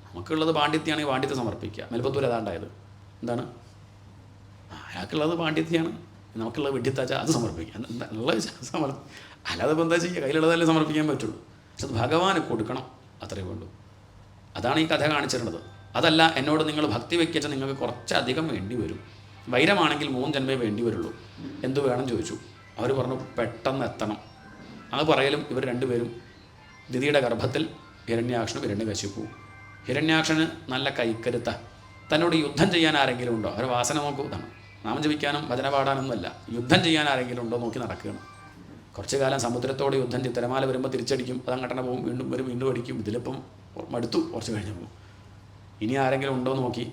നമുക്കുള്ളത് പാണ്ഡിത്യമാണെങ്കിൽ പാണ്ഡിത്യം സമർപ്പിക്കുക. മെൽപ്പത്തൂർ അതാണ്ടായത് എന്താണ്? അയാൾക്കുള്ളത് പാണ്ഡിത്യമാണ്, നമുക്കുള്ളത് വിഡ്ഢിത്താച്ചാൽ അത് സമർപ്പിക്കുക. ഉള്ളത് അല്ലാതെ ഇപ്പം എന്താ ചെയ്യുക? കയ്യിലുള്ളതല്ലേ സമർപ്പിക്കാൻ പറ്റുള്ളൂ. പക്ഷെ അത് ഭഗവാന് കൊടുക്കണം, അത്രയേ വേണ്ടൂ. അതാണ് ഈ കഥ കാണിച്ചിരുന്നത്. അതല്ല എന്നോട് നിങ്ങൾ ഭക്തി വയ്ക്കിച്ചാൽ നിങ്ങൾക്ക് കുറച്ചധികം വേണ്ടി വരും. വൈരമാണെങ്കിൽ 3 ജന്മേ വേണ്ടി വരുള്ളൂ. എന്തു വേണം ചോദിച്ചു. അവർ പറഞ്ഞു പെട്ടെന്ന് എത്തണം. അത് പറയലും ഇവർ 2 പേരും ദിതിയുടെ ഗർഭത്തിൽ ഹിരണ്യാക്ഷനും ഹിരണ്യകശിപ്പുവും. ഹിരണ്യാക്ഷന് നല്ല കൈക്കരുത്ത, തന്നോട് യുദ്ധം ചെയ്യാൻ ആരെങ്കിലും ഉണ്ടോ? അവർ വാസന നോക്കൂ. ഇതാണ് നാമം ജപിക്കാനും ഭജന പാടാനൊന്നുമല്ല, യുദ്ധം ചെയ്യാൻ ആരെങ്കിലും ഉണ്ടോ നോക്കി നടക്കുകയാണ്. കുറച്ചു കാലം സമുദ്രത്തോട് യുദ്ധം ചെയ്ത് തിരമാല വരുമ്പോൾ തിരിച്ചടിക്കും, അത് അങ്ങോട്ടനെ പോകും, വീണ്ടും വരും, വീണ്ടും അടിക്കും. ഇതിലിപ്പം മടുത്തു കുറച്ച് കഴിഞ്ഞപ്പോൾ. ഇനി ആരെങ്കിലും ഉണ്ടോ നോക്കി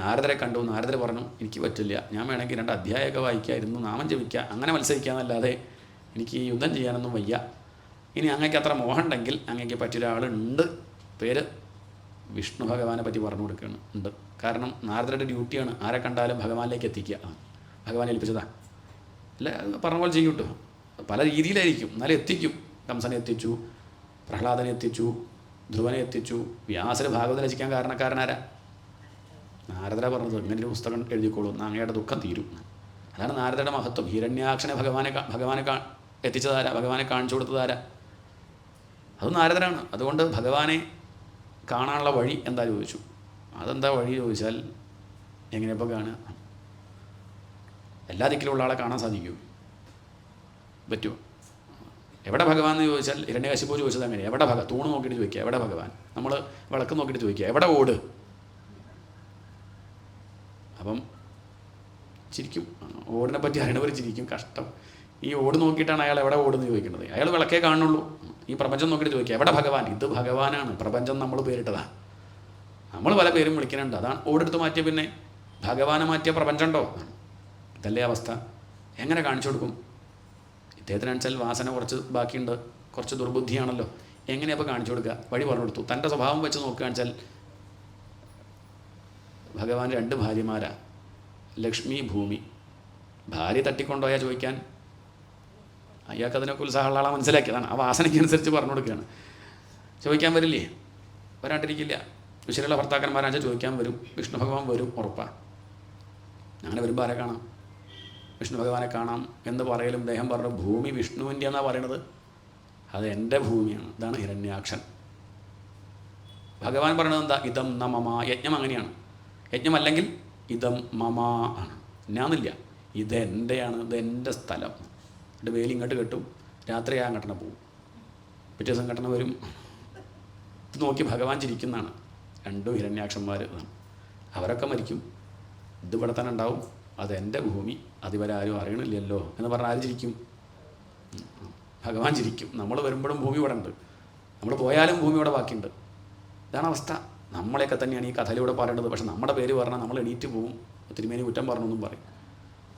നാരദരെ കണ്ടു. നാരദർ പറഞ്ഞു, എനിക്ക് പറ്റില്ല, ഞാൻ വേണമെങ്കിൽ 2 അധ്യായമൊക്കെ വായിക്കായിരുന്നു, നാമം ജപിക്കുക, അങ്ങനെ മത്സരിക്കാമെന്നല്ലാതെ എനിക്ക് യുദ്ധം ചെയ്യാനൊന്നും വയ്യ. ഇനി അങ്ങേക്ക് അത്ര മോഹമുണ്ടെങ്കിൽ അങ്ങേക്ക് പറ്റിയൊരാളുണ്ട്, പേര് വിഷ്ണു ഭഗവാനെ പറ്റി പറഞ്ഞു കൊടുക്കുകയാണ് ഉണ്ട്. കാരണം നാരദരുടെ ഡ്യൂട്ടിയാണ് ആരെ കണ്ടാലും ഭഗവാനിലേക്ക് എത്തിക്കുക. ഭഗവാൻ ഏൽപ്പിച്ചതാ. അല്ല പറഞ്ഞ പോലെ ചെയ്യും കേട്ടോ. പല രീതിയിലായിരിക്കും, എന്നാലും എത്തിക്കും. കംസനെ എത്തിച്ചു, പ്രഹ്ലാദനെ എത്തിച്ചു, ധ്രുവനെ എത്തിച്ചു. വ്യാസന് ഭാഗവതം രചിക്കാൻ കാരണക്കാരനാരാ? നാരദര പറഞ്ഞത് ഇങ്ങനെ ഒരു പുസ്തകം എഴുതിക്കോളൂ, അങ്ങയുടെ ദുഃഖം തീരും. അതാണ് നാരദയുടെ മഹത്വം. ഹിരണ്യാക്ഷനെ ഭഗവാനെ എത്തിച്ചതാരാ? ഭഗവാനെ കാണിച്ചു കൊടുത്തതാരാ? അത് നാരദരാണ്. അതുകൊണ്ട് ഭഗവാനെ കാണാനുള്ള വഴി എന്താ ചോദിച്ചു. അതെന്താ വഴി ചോദിച്ചാൽ എങ്ങനെയപ്പോൾ കാണുക? എല്ലാ ദിക്കിലുള്ള ആളെ കാണാൻ സാധിക്കുമോ? പറ്റുമോ? എവിടെ ഭഗവാൻ എന്ന് ചോദിച്ചാൽ ഹിരണ്യകശിപു ചോദിച്ചത് അങ്ങനെ. എവിടെ തൂണ് നോക്കിയിട്ട് ചോദിക്കുക എവിടെ ഭഗവാൻ? നമ്മൾ വിളക്ക് നോക്കിയിട്ട് ചോദിക്കുക എവിടെ ഓട്? അപ്പം ചിരിക്കും. ഓടിനെ പറ്റി അറിയണവർ ചിരിക്കും. കഷ്ടം. ഈ ഓട് നോക്കിയിട്ടാണ് അയാൾ എവിടെ ഓടുന്ന് ചോദിക്കുന്നത്. അയാൾ വിളക്കേ കാണുള്ളൂ. ഈ പ്രപഞ്ചം നോക്കിയിട്ട് ചോദിക്കുക എവിടെ ഭഗവാൻ? ഇത് ഭഗവാനാണ്. പ്രപഞ്ചം നമ്മൾ പേരിട്ടതാണ്. നമ്മൾ പല പേരും വിളിക്കുന്നുണ്ട്. അതാണ് ഓടെടുത്ത് മാറ്റിയ പിന്നെ ഭഗവാനെ മാറ്റിയ പ്രപഞ്ചം ഉണ്ടോ? ഇതല്ലേ അവസ്ഥ. എങ്ങനെ കാണിച്ചു കൊടുക്കും? ഇദ്ദേഹത്തിനനുസരിച്ചാൽ വാസന കുറച്ച് ബാക്കിയുണ്ട്, കുറച്ച് ദുർബുദ്ധിയാണല്ലോ. എങ്ങനെയപ്പോൾ കാണിച്ചു കൊടുക്കുക? വഴി പറഞ്ഞു കൊടുത്തു. തൻ്റെ സ്വഭാവം വെച്ച് നോക്കുകയാണെന്ന് വെച്ചാൽ ഭഗവാൻ 2 ഭാര്യമാരാ, ലക്ഷ്മി ഭൂമി. ഭാര്യ തട്ടിക്കൊണ്ടുപോയാൽ ചോദിക്കാൻ അയാൾക്ക് അതിനൊക്കെ ഉത്സാഹമുള്ള ആളെ മനസ്സിലാക്കിയതാണ്. ആ വാസനയ്ക്കനുസരിച്ച് പറഞ്ഞു കൊടുക്കുകയാണ്. ചോദിക്കാൻ വരില്ലേ? വരാണ്ടിരിക്കില്ല. വിശേഷമുള്ള ഭർത്താക്കന്മാരാണെന്ന് ചോദിക്കാൻ വരും. വിഷ്ണു ഭഗവാൻ വരും, ഉറപ്പാണ്. അങ്ങനെ വരുമ്പോൾ ആരെ കാണാം? വിഷ്ണു ഭഗവാനെ കാണാം എന്ന് പറയലും അദ്ദേഹം പറഞ്ഞു ഭൂമി വിഷ്ണുവിൻ്റെ എന്നാണ് പറയണത്. അത് എൻ്റെ ഭൂമിയാണ്. ഇതാണ് ഹിരണ്യാക്ഷൻ. ഭഗവാൻ പറയണത് എന്താ? ഇതം ന മമ. യജ്ഞം അങ്ങനെയാണ്. യജ്ഞമല്ലെങ്കിൽ ഇതം മമ ആണ്. ഞാനില്ല, ഇതെൻ്റെയാണ്, ഇതെൻ്റെ സ്ഥലം. എന്നിട്ട് വേലി ഇങ്ങോട്ട് കെട്ടും, രാത്രി ആ കെട്ടണ പോവും, പിറ്റേ ദിവസം കെട്ടണ വരും. ഇത് നോക്കി ഭഗവാൻ ചിരിക്കുന്നതാണ്. 2 ഹിരണ്യാക്ഷന്മാർ. അവരൊക്കെ മരിക്കും, ഇത് ഇവിടെ തന്നെ ഉണ്ടാവും. അതെൻ്റെ ഭൂമി, അതിവരെ ആരും അറിയണില്ലല്ലോ എന്ന് പറഞ്ഞാൽ ആര് ചിരിക്കും? ഭഗവാൻ ചിരിക്കും. നമ്മൾ വരുമ്പോഴും ഭൂമി ഇവിടെ ഉണ്ട്, നമ്മൾ പോയാലും ഭൂമി ഇവിടെ ബാക്കിയുണ്ട്. ഇതാണ് അവസ്ഥ. നമ്മളെയൊക്കെ തന്നെയാണ് ഈ കഥയിലൂടെ പറയേണ്ടത്. പക്ഷെ നമ്മുടെ പേര് പറഞ്ഞാൽ നമ്മൾ എണീറ്റ് പോവും. തിരുമേനി കുറ്റം പറഞ്ഞൊന്നും പറയും.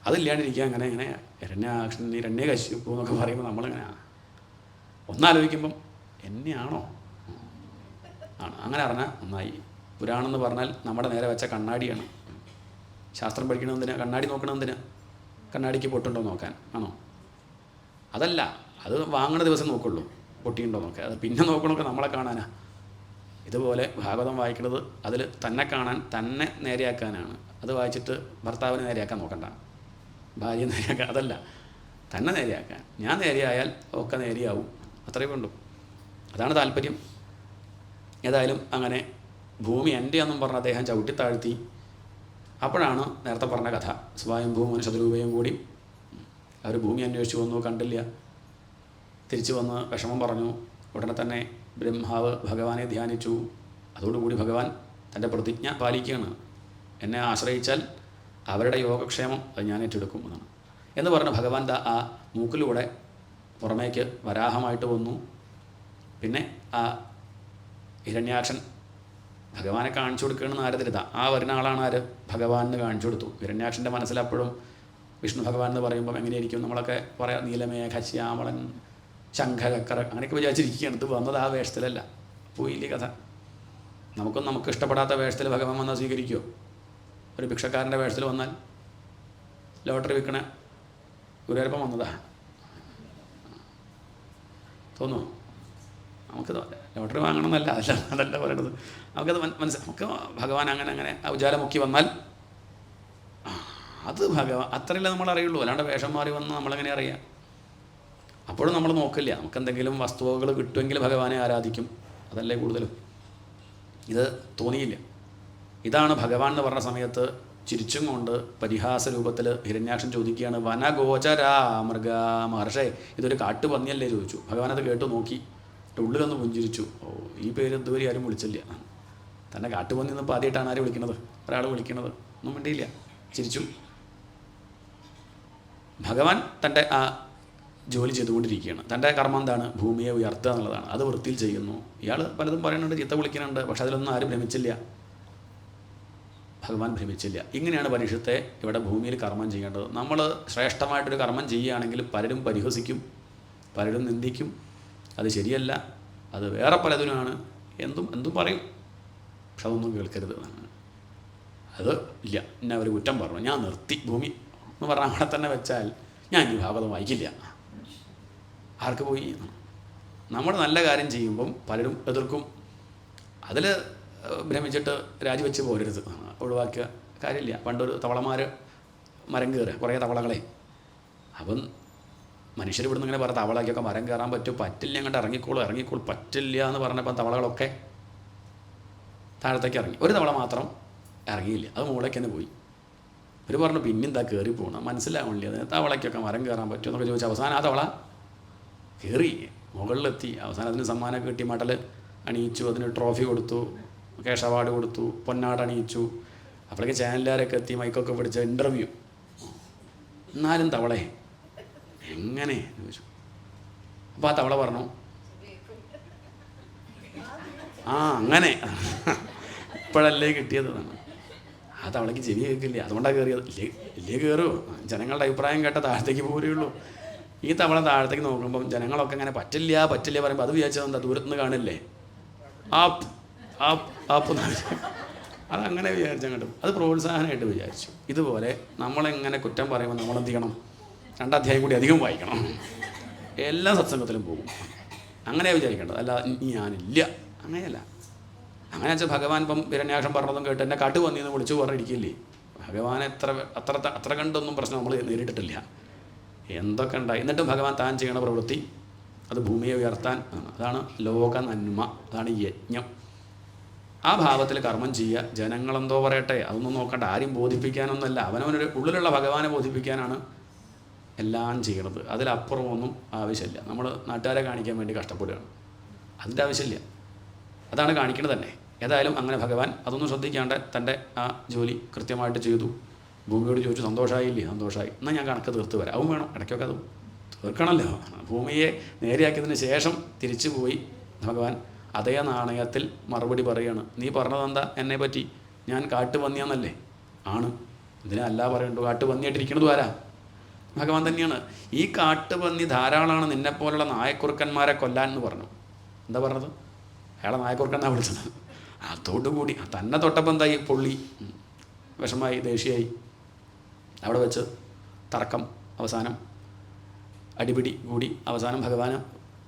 അതില്ലാണ്ടിരിക്കുക. അങ്ങനെ ഹിരണ്യകശിപു എന്നൊക്കെ പറയുമ്പോൾ നമ്മളിങ്ങനെ ഒന്നാലോചിക്കുമ്പം എന്നെയാണോ ആണ്. അങ്ങനെ അറിഞ്ഞാൽ നന്നായി. പുരാണം എന്ന് പറഞ്ഞാൽ നമ്മുടെ നേരെ വെച്ച കണ്ണാടിയാണ്. ശാസ്ത്രം പഠിക്കണമെന്തിനാ? കണ്ണാടി നോക്കണമെന്തിനാ? കണ്ണാടിക്ക് പൊട്ടുണ്ടോ നോക്കാൻ ആണോ? അതല്ല, അത് വാങ്ങണ ദിവസം നോക്കുള്ളൂ പൊട്ടിയുണ്ടോ നോക്കുക. അത് പിന്നെ നോക്കണമൊക്കെ നമ്മളെ കാണാനാ. ഇതുപോലെ ഭാഗവതം വായിക്കുന്നത് അതിൽ തന്നെ കാണാൻ, തന്നെ നേരെയാക്കാനാണ്. അത് വായിച്ചിട്ട് ഭർത്താവിനെ നേരെയാക്കാൻ നോക്കണ്ട, ഭാര്യ നേരെയാക്കാൻ. അതല്ല, തന്നെ നേരെയാക്കാൻ. ഞാൻ നേരെയായാൽ ഒക്കെ നേരെയാവും. അത്രയേ വേണ്ടു. അതാണ് താല്പര്യം. ഏതായാലും അങ്ങനെ ഭൂമി എൻ്റെ എന്നും പറഞ്ഞ് അദ്ദേഹം ചവിട്ടിത്താഴ്ത്തി. അപ്പോഴാണ് നേരത്തെ പറഞ്ഞ കഥ. സ്വയംഭൂമൻ ശതരൂപയും കൂടി അവർ ഭൂമി അന്വേഷിച്ചു വന്നു, കണ്ടില്ല. തിരിച്ചു വന്ന് വിഷമം പറഞ്ഞു. ഉടനെ തന്നെ ബ്രഹ്മാവ് ഭഗവാനെ ധ്യാനിച്ചു. അതോടുകൂടി ഭഗവാൻ തൻ്റെ പ്രതിജ്ഞ പാലിക്കുകയാണ്. എന്നെ ആശ്രയിച്ചാൽ അവരുടെ യോഗക്ഷേമം അത് ഞാൻ ഏറ്റെടുക്കും എന്ന് പറഞ്ഞ് ഭഗവാൻ ആ മൂക്കിലൂടെ പുറമേക്ക് വരാഹമായിട്ട് വന്നു. പിന്നെ ആ ഹിരണ്യാക്ഷൻ ഭഗവാനെ കാണിച്ചു കൊടുക്കുകയാണെന്ന് നാരദരുത. ആ വരുന്ന ആളാണ് ആര്? ഭഗവാനെന്ന് കാണിച്ചു കൊടുത്തു. ഹിരണ്യാക്ഷൻ്റെ മനസ്സിലപ്പോഴും വിഷ്ണു ഭഗവാൻ എന്ന് പറയുമ്പോൾ എങ്ങനെയായിരിക്കും നമ്മളൊക്കെ പറയാം? നീലമേഘ ശ്യാമളൻ ശംഖചക്ര അങ്ങനെയൊക്കെ വിചാരിച്ചിരിക്കുകയാണ്. ഇത് വന്നത് ആ വേഷത്തിലല്ല. പോയില്ലേ കഥ. നമുക്ക് ഇഷ്ടപ്പെടാത്ത വേഷത്തിൽ ഭഗവാൻ വന്നാൽ സ്വീകരിക്കുമോ? ഒരു ഭിക്ഷക്കാരൻ്റെ വേഷത്തിൽ വന്നാൽ? ലോട്ടറി വിൽക്കണ ഗുരുവായൂരപ്പൻ വന്നതാ തോന്നുമോ? നമുക്ക് ലോട്ടറി വാങ്ങണമെന്നല്ല, അതല്ല പറയണത്. നമുക്കത് നമുക്ക് ഭഗവാൻ അങ്ങനെ ഉജാലമുക്കി വന്നാൽ അത് ഭഗവാൻ അത്രയല്ലേ നമ്മൾ അറിയുള്ളൂ. അല്ലാണ്ട് വേഷം മാറി വന്ന് നമ്മളെങ്ങനെ അറിയാം? അപ്പോഴും നമ്മൾ നോക്കില്ല. നമുക്കെന്തെങ്കിലും വസ്തുവകൾ കിട്ടുമെങ്കിൽ ഭഗവാനെ ആരാധിക്കും. അതല്ലേ കൂടുതലും. ഇത് തോന്നിയില്ല. ഇതാണ് ഭഗവാൻ എന്ന് പറഞ്ഞ സമയത്ത് ചിരിച്ചും കൊണ്ട് പരിഹാസ രൂപത്തിൽ ഹിരണ്യാക്ഷൻ ചോദിക്കുകയാണ്, വനഗോചരാ മൃഗ മഹർഷേ, ഇതൊരു കാട്ടുപന്നിയല്ലേ ചോദിച്ചു. ഭഗവാൻ അത് കേട്ട് നോക്കി, ഉള്ളിലൊന്ന് പുഞ്ചിരിച്ചു. ഓ, ഈ പേര് ഇതുവരെ ആരും വിളിച്ചില്ല. തന്നെ കാട്ടുപന്നി എന്നിപ്പോൾ ആദ്യമായിട്ടാണ് ആര് വിളിക്കുന്നത്? ഒരാൾ വിളിക്കുന്നത്. ഒന്നും വേണ്ടിയില്ല, ചിരിച്ചു. ഭഗവാൻ തൻ്റെ ആ ജോലി ചെയ്തുകൊണ്ടിരിക്കുകയാണ്. തൻ്റെ കർമ്മം എന്താണ്? ഭൂമിയെ ഉയർത്തുക എന്നുള്ളതാണ്. അത് വൃത്തിയിൽ ചെയ്യുന്നു. ഇയാൾ പലതും പറയുന്നുണ്ട്, ചീത്ത വിളിക്കുന്നുണ്ട്. പക്ഷെ അതിലൊന്നും ആരും ഭ്രമിച്ചില്ല. ഭഗവാൻ ഭ്രമിച്ചില്ല. ഇങ്ങനെയാണ് പരീക്ഷത്തെ ഇവിടെ ഭൂമിയിൽ കർമ്മം ചെയ്യേണ്ടത്. നമ്മൾ ശ്രേഷ്ഠമായിട്ടൊരു കർമ്മം ചെയ്യുകയാണെങ്കിൽ പലരും പരിഹസിക്കും, പലരും നിന്ദിക്കും. അത് ശരിയല്ല, അത് വേറെ പലതിനുമാണ്, എന്തും പറയും. പക്ഷെ അതൊന്നും കേൾക്കരുത്. അത് ഇല്ല, എന്നെ അവർ കുറ്റം പറഞ്ഞു, ഞാൻ നിർത്തി ഭൂമി എന്ന് പറഞ്ഞാൽ അവിടെ തന്നെ വെച്ചാൽ ഞാൻ ഈ ഭാഗവതം വായിക്കില്ല. ആർക്ക് പോയി? നമ്മൾ നല്ല കാര്യം ചെയ്യുമ്പം പലരും എതിർക്കും. അതിൽ ഭ്രമിച്ചിട്ട് രാജിവെച്ച് പോരരുത്, ഒഴിവാക്കുക കാര്യമില്ല. പണ്ടൊരു തവളമാർ മരം കയറുക, കുറേ തവളകളെ. അപ്പം മനുഷ്യർ ഇവിടുന്ന് ഇങ്ങനെ പറഞ്ഞ തവളയ്ക്കൊക്കെ മരം കയറാൻ പറ്റില്ല, അങ്ങോട്ട് ഇറങ്ങിക്കോളൂ പറ്റില്ല എന്ന് പറഞ്ഞപ്പോൾ തവളകളൊക്കെ താഴത്തേക്ക് ഇറങ്ങി. ഒരു തവള മാത്രം ഇറങ്ങിയില്ല, അത് മുകളിലേക്ക് തന്നെ പോയി. ഇവർ പറഞ്ഞു പിന്നെന്താ കയറി പോകണം, മനസ്സിലാവണില്ല, അതിന് തവളയ്ക്കൊക്കെ മരം കയറാൻ പറ്റുമോ എന്നൊക്കെ ചോദിച്ചു. അവസാനം ആ തവള കയറി മുകളിലെത്തി. അവസാനം അതിന് സമ്മാനമൊക്കെ കിട്ടി, മടൽ അണിയിച്ചു, അതിന് ട്രോഫി കൊടുത്തു, ക്യാഷ് അവാർഡ് കൊടുത്തു, പൊന്നാട് അണിയിച്ചു. അപ്പോഴേക്ക് ചാനലുകാരൊക്കെ എത്തി, മൈക്കൊക്കെ പിടിച്ച ഇൻ്റർവ്യൂ. എന്നാലും തവളെ എങ്ങനെ ചോദിച്ചു. അപ്പോൾ ആ തവള പറഞ്ഞു അങ്ങനെ ഇപ്പോഴല്ലേ കിട്ടിയത്. ആ തവളയ്ക്ക് ചെവി കേൾക്കില്ല, അതുകൊണ്ടാണ് കയറിയത്. ഇല്ലേ കയറുമോ, ജനങ്ങളുടെ അഭിപ്രായം കേട്ട താഴത്തേക്ക് പോരുള്ളൂ. ഈ തവള താഴത്തേക്ക് നോക്കുമ്പം ജനങ്ങളൊക്കെ ഇങ്ങനെ പറ്റില്ല പറയുമ്പോൾ അത് വിചാരിച്ചത് എന്താ, ദൂരത്തുനിന്ന് കാണില്ലേ, ആപ്പ് അതങ്ങനെ വിചാരിച്ചങ്ങോട്ട് അത് പ്രോത്സാഹനമായിട്ട് വിചാരിച്ചു. ഇതുപോലെ നമ്മളെങ്ങനെ കുറ്റം പറയുമ്പോൾ നമ്മളെന്ത് ചെയ്യണം, 2 അധ്യായം കൂടി അധികം വായിക്കണം, എല്ലാ സത്സംഗത്തിലും പോകും. അങ്ങനെ വിചാരിക്കേണ്ടത്, അല്ല ഞാനില്ല, അങ്ങനെയല്ല. അങ്ങനെ വെച്ചാൽ ഭഗവാൻ ഇപ്പം ഹിരണ്യാക്ഷൻ പറഞ്ഞതും കേട്ട് എന്നെ കാട്ടു വന്നിന്ന് വിളിച്ചു പറഞ്ഞിരിക്കില്ലേ. ഭഗവാൻ അത്ര കണ്ടൊന്നും പ്രശ്നം നമ്മൾ നേരിട്ടിട്ടില്ല. എന്തൊക്കെ ഉണ്ടായി, എന്നിട്ടും ഭഗവാൻ താൻ ചെയ്യണ പ്രവൃത്തി അത് ഭൂമിയെ ഉയർത്താൻ. അതാണ് ലോക നന്മ, അതാണ് യജ്ഞം. ആ ഭാവത്തിൽ കർമ്മം ചെയ്യുക. ജനങ്ങളെന്തോ പറയട്ടെ അതൊന്നും നോക്കണ്ട, ആരും ബോധിപ്പിക്കാനൊന്നുമല്ല, അവനവനൊരു ഉള്ളിലുള്ള ഭഗവാനെ ബോധിപ്പിക്കാനാണ് എല്ലാം ചെയ്യണത്. അതിലപ്പുറം ഒന്നും ആവശ്യമില്ല. നമ്മൾ നാട്ടുകാരെ കാണിക്കാൻ വേണ്ടി കഷ്ടപ്പെടുകയാണ്, അതിൻ്റെ ആവശ്യമില്ല. അതാണ് കാണിക്കുന്നത് തന്നെ. ഏതായാലും അങ്ങനെ ഭഗവാൻ അതൊന്നും ശ്രദ്ധിക്കാണ്ട് തൻ്റെ ആ ജോലി കൃത്യമായിട്ട് ചെയ്തു. ഭൂമിയോട് ചോദിച്ചു സന്തോഷമായില്ലേ, സന്തോഷമായി, എന്നാൽ ഞാൻ കണക്ക് തീർത്ത് വരാം. അതും വേണം, ഇടയ്ക്കൊക്കെ അതും തീർക്കണമല്ലോ. ഭൂമിയെ നേരെയാക്കിയതിന് ശേഷം തിരിച്ചു പോയി ഭഗവാൻ അതേ നാണയത്തിൽ മറുപടി പറയുകയാണ്. നീ പറഞ്ഞതെന്താ എന്നെ പറ്റി, ഞാൻ കാട്ടുപന്നിയാന്നല്ലേ? ആണ്. ഇതിനല്ല പറയണ്ടു, കാട്ടുപന്നിയായിട്ടിരിക്കണത് ആരാ? ഭഗവാൻ തന്നെയാണ്. ഈ കാട്ടുപന്നി ധാരാളമാണ് നിന്നെപ്പോലുള്ള നായക്കുറുക്കന്മാരെ കൊല്ലാൻ എന്ന് പറഞ്ഞു. എന്താ പറഞ്ഞത്? അയാളെ നായക്കുറുക്കന്നാണ് വിളിച്ചത്. അതോടുകൂടി തന്നെ തൊട്ടപ്പം എന്തായി, പൊള്ളി, വിഷമായി, ദേഷ്യമായി. അവിടെ വെച്ച് തർക്കം, അവസാനം അടിപിടി കൂടി. അവസാനം ഭഗവാന്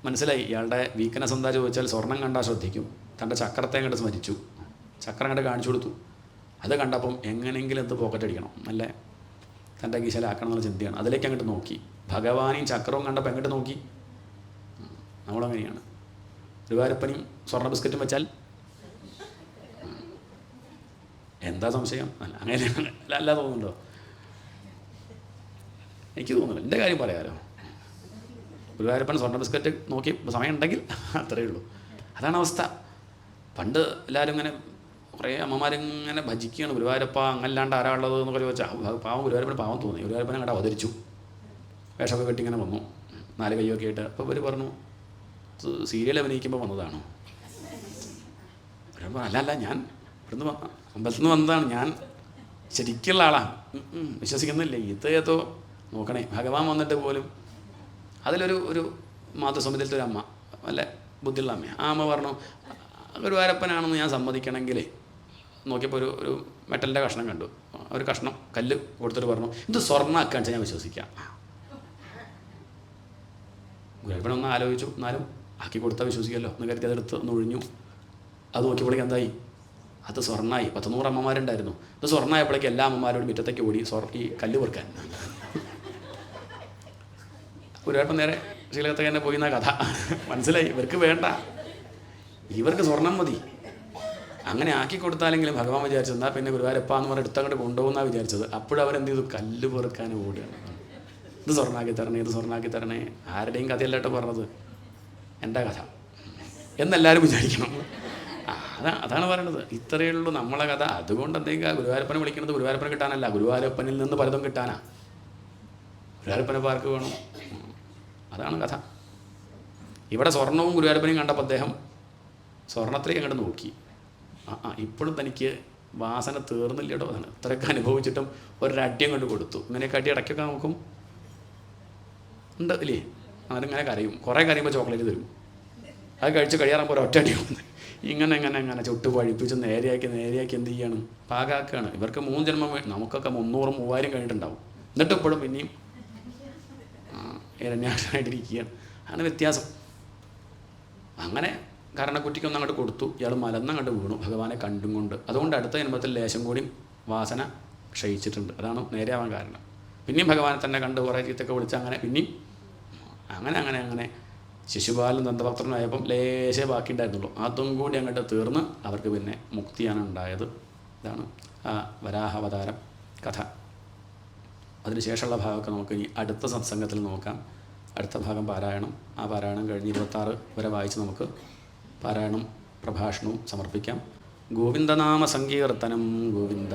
മനസ്സിലായി ഇയാളുടെ വീക്ക്നെസ് എന്താ ചോദിച്ചാൽ സ്വർണം കണ്ടാൽ ശ്രദ്ധിക്കും. തൻ്റെ ചക്രത്തെ അങ്ങോട്ട് സ്മരിച്ചു, ചക്രം അങ്ങോട്ട് കാണിച്ചു കൊടുത്തു. അത് കണ്ടപ്പം എങ്ങനെയെങ്കിലും എന്ത് പോക്കറ്റ് അടിക്കണം, നല്ല തൻ്റെ ഗീശലാക്കണം എന്നുള്ള ചിന്തയാണ്. അതിലേക്ക് അങ്ങോട്ട് നോക്കി. ഭഗവാനെയും ചക്രവും കണ്ടപ്പോൾ എങ്ങോട്ട് നോക്കി? നമ്മളങ്ങനെയാണ്. ഗുരുവായൂരപ്പനെയും സ്വർണ്ണ ബിസ്ക്കറ്റും വെച്ചാൽ എന്താ സംശയം? അല്ല അങ്ങനെയാണ്, അല്ല തോന്നുന്നുണ്ടോ? എനിക്ക് തോന്നുന്നില്ല. എൻ്റെ കാര്യം പറയാമല്ലോ, ഗുരുവായൂരപ്പൻ സ്വർണ്ണ ബിസ്ക്കറ്റ് നോക്കി സമയം ഉണ്ടെങ്കിൽ അത്രയേ ഉള്ളൂ. അതാണ് അവസ്ഥ. പണ്ട് എല്ലാവരും ഇങ്ങനെ കുറേ അമ്മമാരിങ്ങനെ ഭജിക്കുകയാണ്, ഗുരുവായൂരപ്പ അങ്ങല്ലാണ്ട് ആരാ ഉള്ളത് എന്നൊക്കെ ചോദിച്ചാൽ പാവം ഗുരുവായൂരപ്പന് പാവം തോന്നി. ഗുരുവായൂരപ്പനെ അങ്ങോട്ട് അവതരിച്ചു, വേഷമൊക്കെ കെട്ടി ഇങ്ങനെ വന്നു, 4 കയ്യൊക്കെ ആയിട്ട്. അപ്പോൾ ഇവർ പറഞ്ഞു സീരിയൽ അഭിനയിക്കുമ്പോൾ വന്നതാണോ? അല്ല ഞാൻ ഇവിടുന്ന് അമ്പലത്തിൽ നിന്ന് വന്നതാണ്, ഞാൻ ശരിക്കുള്ള ആളാണ്, വിശ്വസിക്കുന്നില്ലേ. ഇത് ഏതോ നോക്കണേ, ഭഗവാൻ വന്നിട്ട് പോലും അതിലൊരു മാതൃസമിതിയിലത്തെ ഒരു അമ്മ, നല്ല ബുദ്ധിയുള്ള അമ്മ. ആ അമ്മ പറഞ്ഞു ഗുരുവായൂരപ്പനാണെന്ന് ഞാൻ സമ്മതിക്കണമെങ്കിൽ, നോക്കിയപ്പോൾ ഒരു മെറ്റലിൻ്റെ കഷ്ണം കണ്ടു, ഒരു കഷ്ണം കല്ല് കൊടുത്തിട്ട് പറഞ്ഞു ഇത് സ്വർണ്ണമാക്കാൻ വെച്ചാൽ ഞാൻ വിശ്വസിക്കാം. ഗുരുവായൂരപ്പനൊന്ന് ആലോചിച്ചു, എന്നാലും ആക്കി കൊടുത്താൽ വിശ്വസിക്കുമല്ലോ എന്ന് കരുതി അതെടുത്ത് ഒന്ന് ഒഴിഞ്ഞു. അത് നോക്കിയപ്പോഴേക്ക് എന്തായി, അത് സ്വർണ്ണമായി. 100 അമ്മമാരുണ്ടായിരുന്നു. ഇത് സ്വർണ്ണമായപ്പോഴേക്ക് എല്ലാ അമ്മമാരോടും മുറ്റത്തേക്ക് ഓടി ഈ കല്ല് പെറുക്കാൻ. ഗുരുവായൂരപ്പൻ നേരെ ശ്രീലകത്തേക്ക് തന്നെ പോയി എന്നാ കഥ. മനസ്സിലായി, ഇവർക്ക് വേണ്ട, ഇവർക്ക് സ്വർണം മതി. അങ്ങനെ ആക്കി കൊടുത്താലെങ്കിലും ഭഗവാൻ വിചാരിച്ചത് എന്നാൽ പിന്നെ ഗുരുവായൂരപ്പ എന്ന് പറഞ്ഞ് എടുത്തങ്ങോട്ട് കൊണ്ടുപോകുന്നാണ് വിചാരിച്ചത്. അപ്പോഴും അവരെന്ത് ചെയ്തു, കല്ല് പെറുക്കാൻ ഓടുകയാണ്. ഇത് സ്വർണ്ണാക്കി തരണേ, ഇത് സ്വർണ്ണാക്കി തരണേ. ആരുടെയും കഥയല്ല കേട്ടോ പറഞ്ഞത്, എൻ്റെ കഥ എന്നെല്ലാവരും വിചാരിക്കണം. അതാണ് പറയണത്. ഇത്രയേ ഉള്ളൂ നമ്മളെ കഥ. അതുകൊണ്ട് എന്തെങ്കിലും ഗുരുവായൂരപ്പനെ വിളിക്കുന്നത് ഗുരുവായൂരപ്പനെ കിട്ടാനല്ല, ഗുരുവായൂരപ്പനിൽ നിന്ന് പലതും കിട്ടാനാ. ഗുരുവായൂരപ്പനെ പാർക്ക് വേണം, അതാണ് കഥ. ഇവിടെ സ്വർണവും ഗുരുവായൂരപ്പനെയും കണ്ടപ്പോൾ അദ്ദേഹം സ്വർണ്ണത്തിലേക്ക് അങ്ങോട്ട് നോക്കി. ഇപ്പോഴും തനിക്ക് വാസന തീർന്നില്ലടോ. അതാണ് ഇത്രയൊക്കെ അനുഭവിച്ചിട്ടും ഒരടിയും കൊണ്ട് കൊടുത്തു. ഇങ്ങനെയൊക്കെ അടി ഇടയ്ക്കൊക്കെ നോക്കും ഉണ്ട് ഇല്ലേ. അതിങ്ങനെ കരയും, കുറേ കരയുമ്പോൾ ചോക്ലേറ്റ് തരും. അത് കഴിച്ച് കഴിയാറാകുമ്പോൾ ഒരൊറ്റ അടി ഇങ്ങനെ ചുട്ട് പഴിപ്പിച്ച് നേരെയാക്കി എന്ത് ചെയ്യാണ്, പാകാക്കുകയാണ്. ഇവർക്ക് 3 ജന്മം, നമുക്കൊക്കെ 300 3000 കഴിഞ്ഞിട്ടുണ്ടാവും. എന്നിട്ട് ഇപ്പോഴും പിന്നെയും ഇരണ്യാക്ഷനായിട്ടിരിക്കുകയാണ്. ആണ് വ്യത്യാസം. അങ്ങനെ കരണക്കുറ്റിക്കൊന്നും അങ്ങോട്ട് കൊടുത്തു, ഇയാൾ മലന്നങ്ങോട്ട് വീണു ഭഗവാനെ കണ്ടും കൊണ്ട്. അതുകൊണ്ട് അടുത്ത ജന്മത്തിൽ ലേശം കൂടി വാസന ക്ഷയിച്ചിട്ടുണ്ട്. അതാണ് നേരെയാവാൻ കാരണം. പിന്നെയും ഭഗവാനെ തന്നെ കണ്ട് കുറേ ചീത്തൊക്കെ വിളിച്ച് അങ്ങനെ പിന്നെയും അങ്ങനെ ശിശുപാലൻ ദന്തഭക്തനായപ്പം ലേശേ ബാക്കി ഉണ്ടായിരുന്നുള്ളൂ. അതും കൂടി അങ്ങോട്ട് തീർന്ന് അവർക്ക് പിന്നെ മുക്തിയാണ് ഉണ്ടായത്. ഇതാണ് ആ വരാഹാവതാരം കഥ. അതിനുശേഷമുള്ള ഭാഗമൊക്കെ നമുക്ക് ഈ അടുത്ത സത്സംഗത്തിൽ നോക്കാം. അടുത്ത ഭാഗം പാരായണം. ആ പാരായണം കഴിഞ്ഞ് 26 വരെ വായിച്ച് നമുക്ക് പാരായണം പ്രഭാഷണവും സമർപ്പിക്കാം. ഗോവിന്ദനാമ സങ്കീർത്തനം. ഗോവിന്ദ.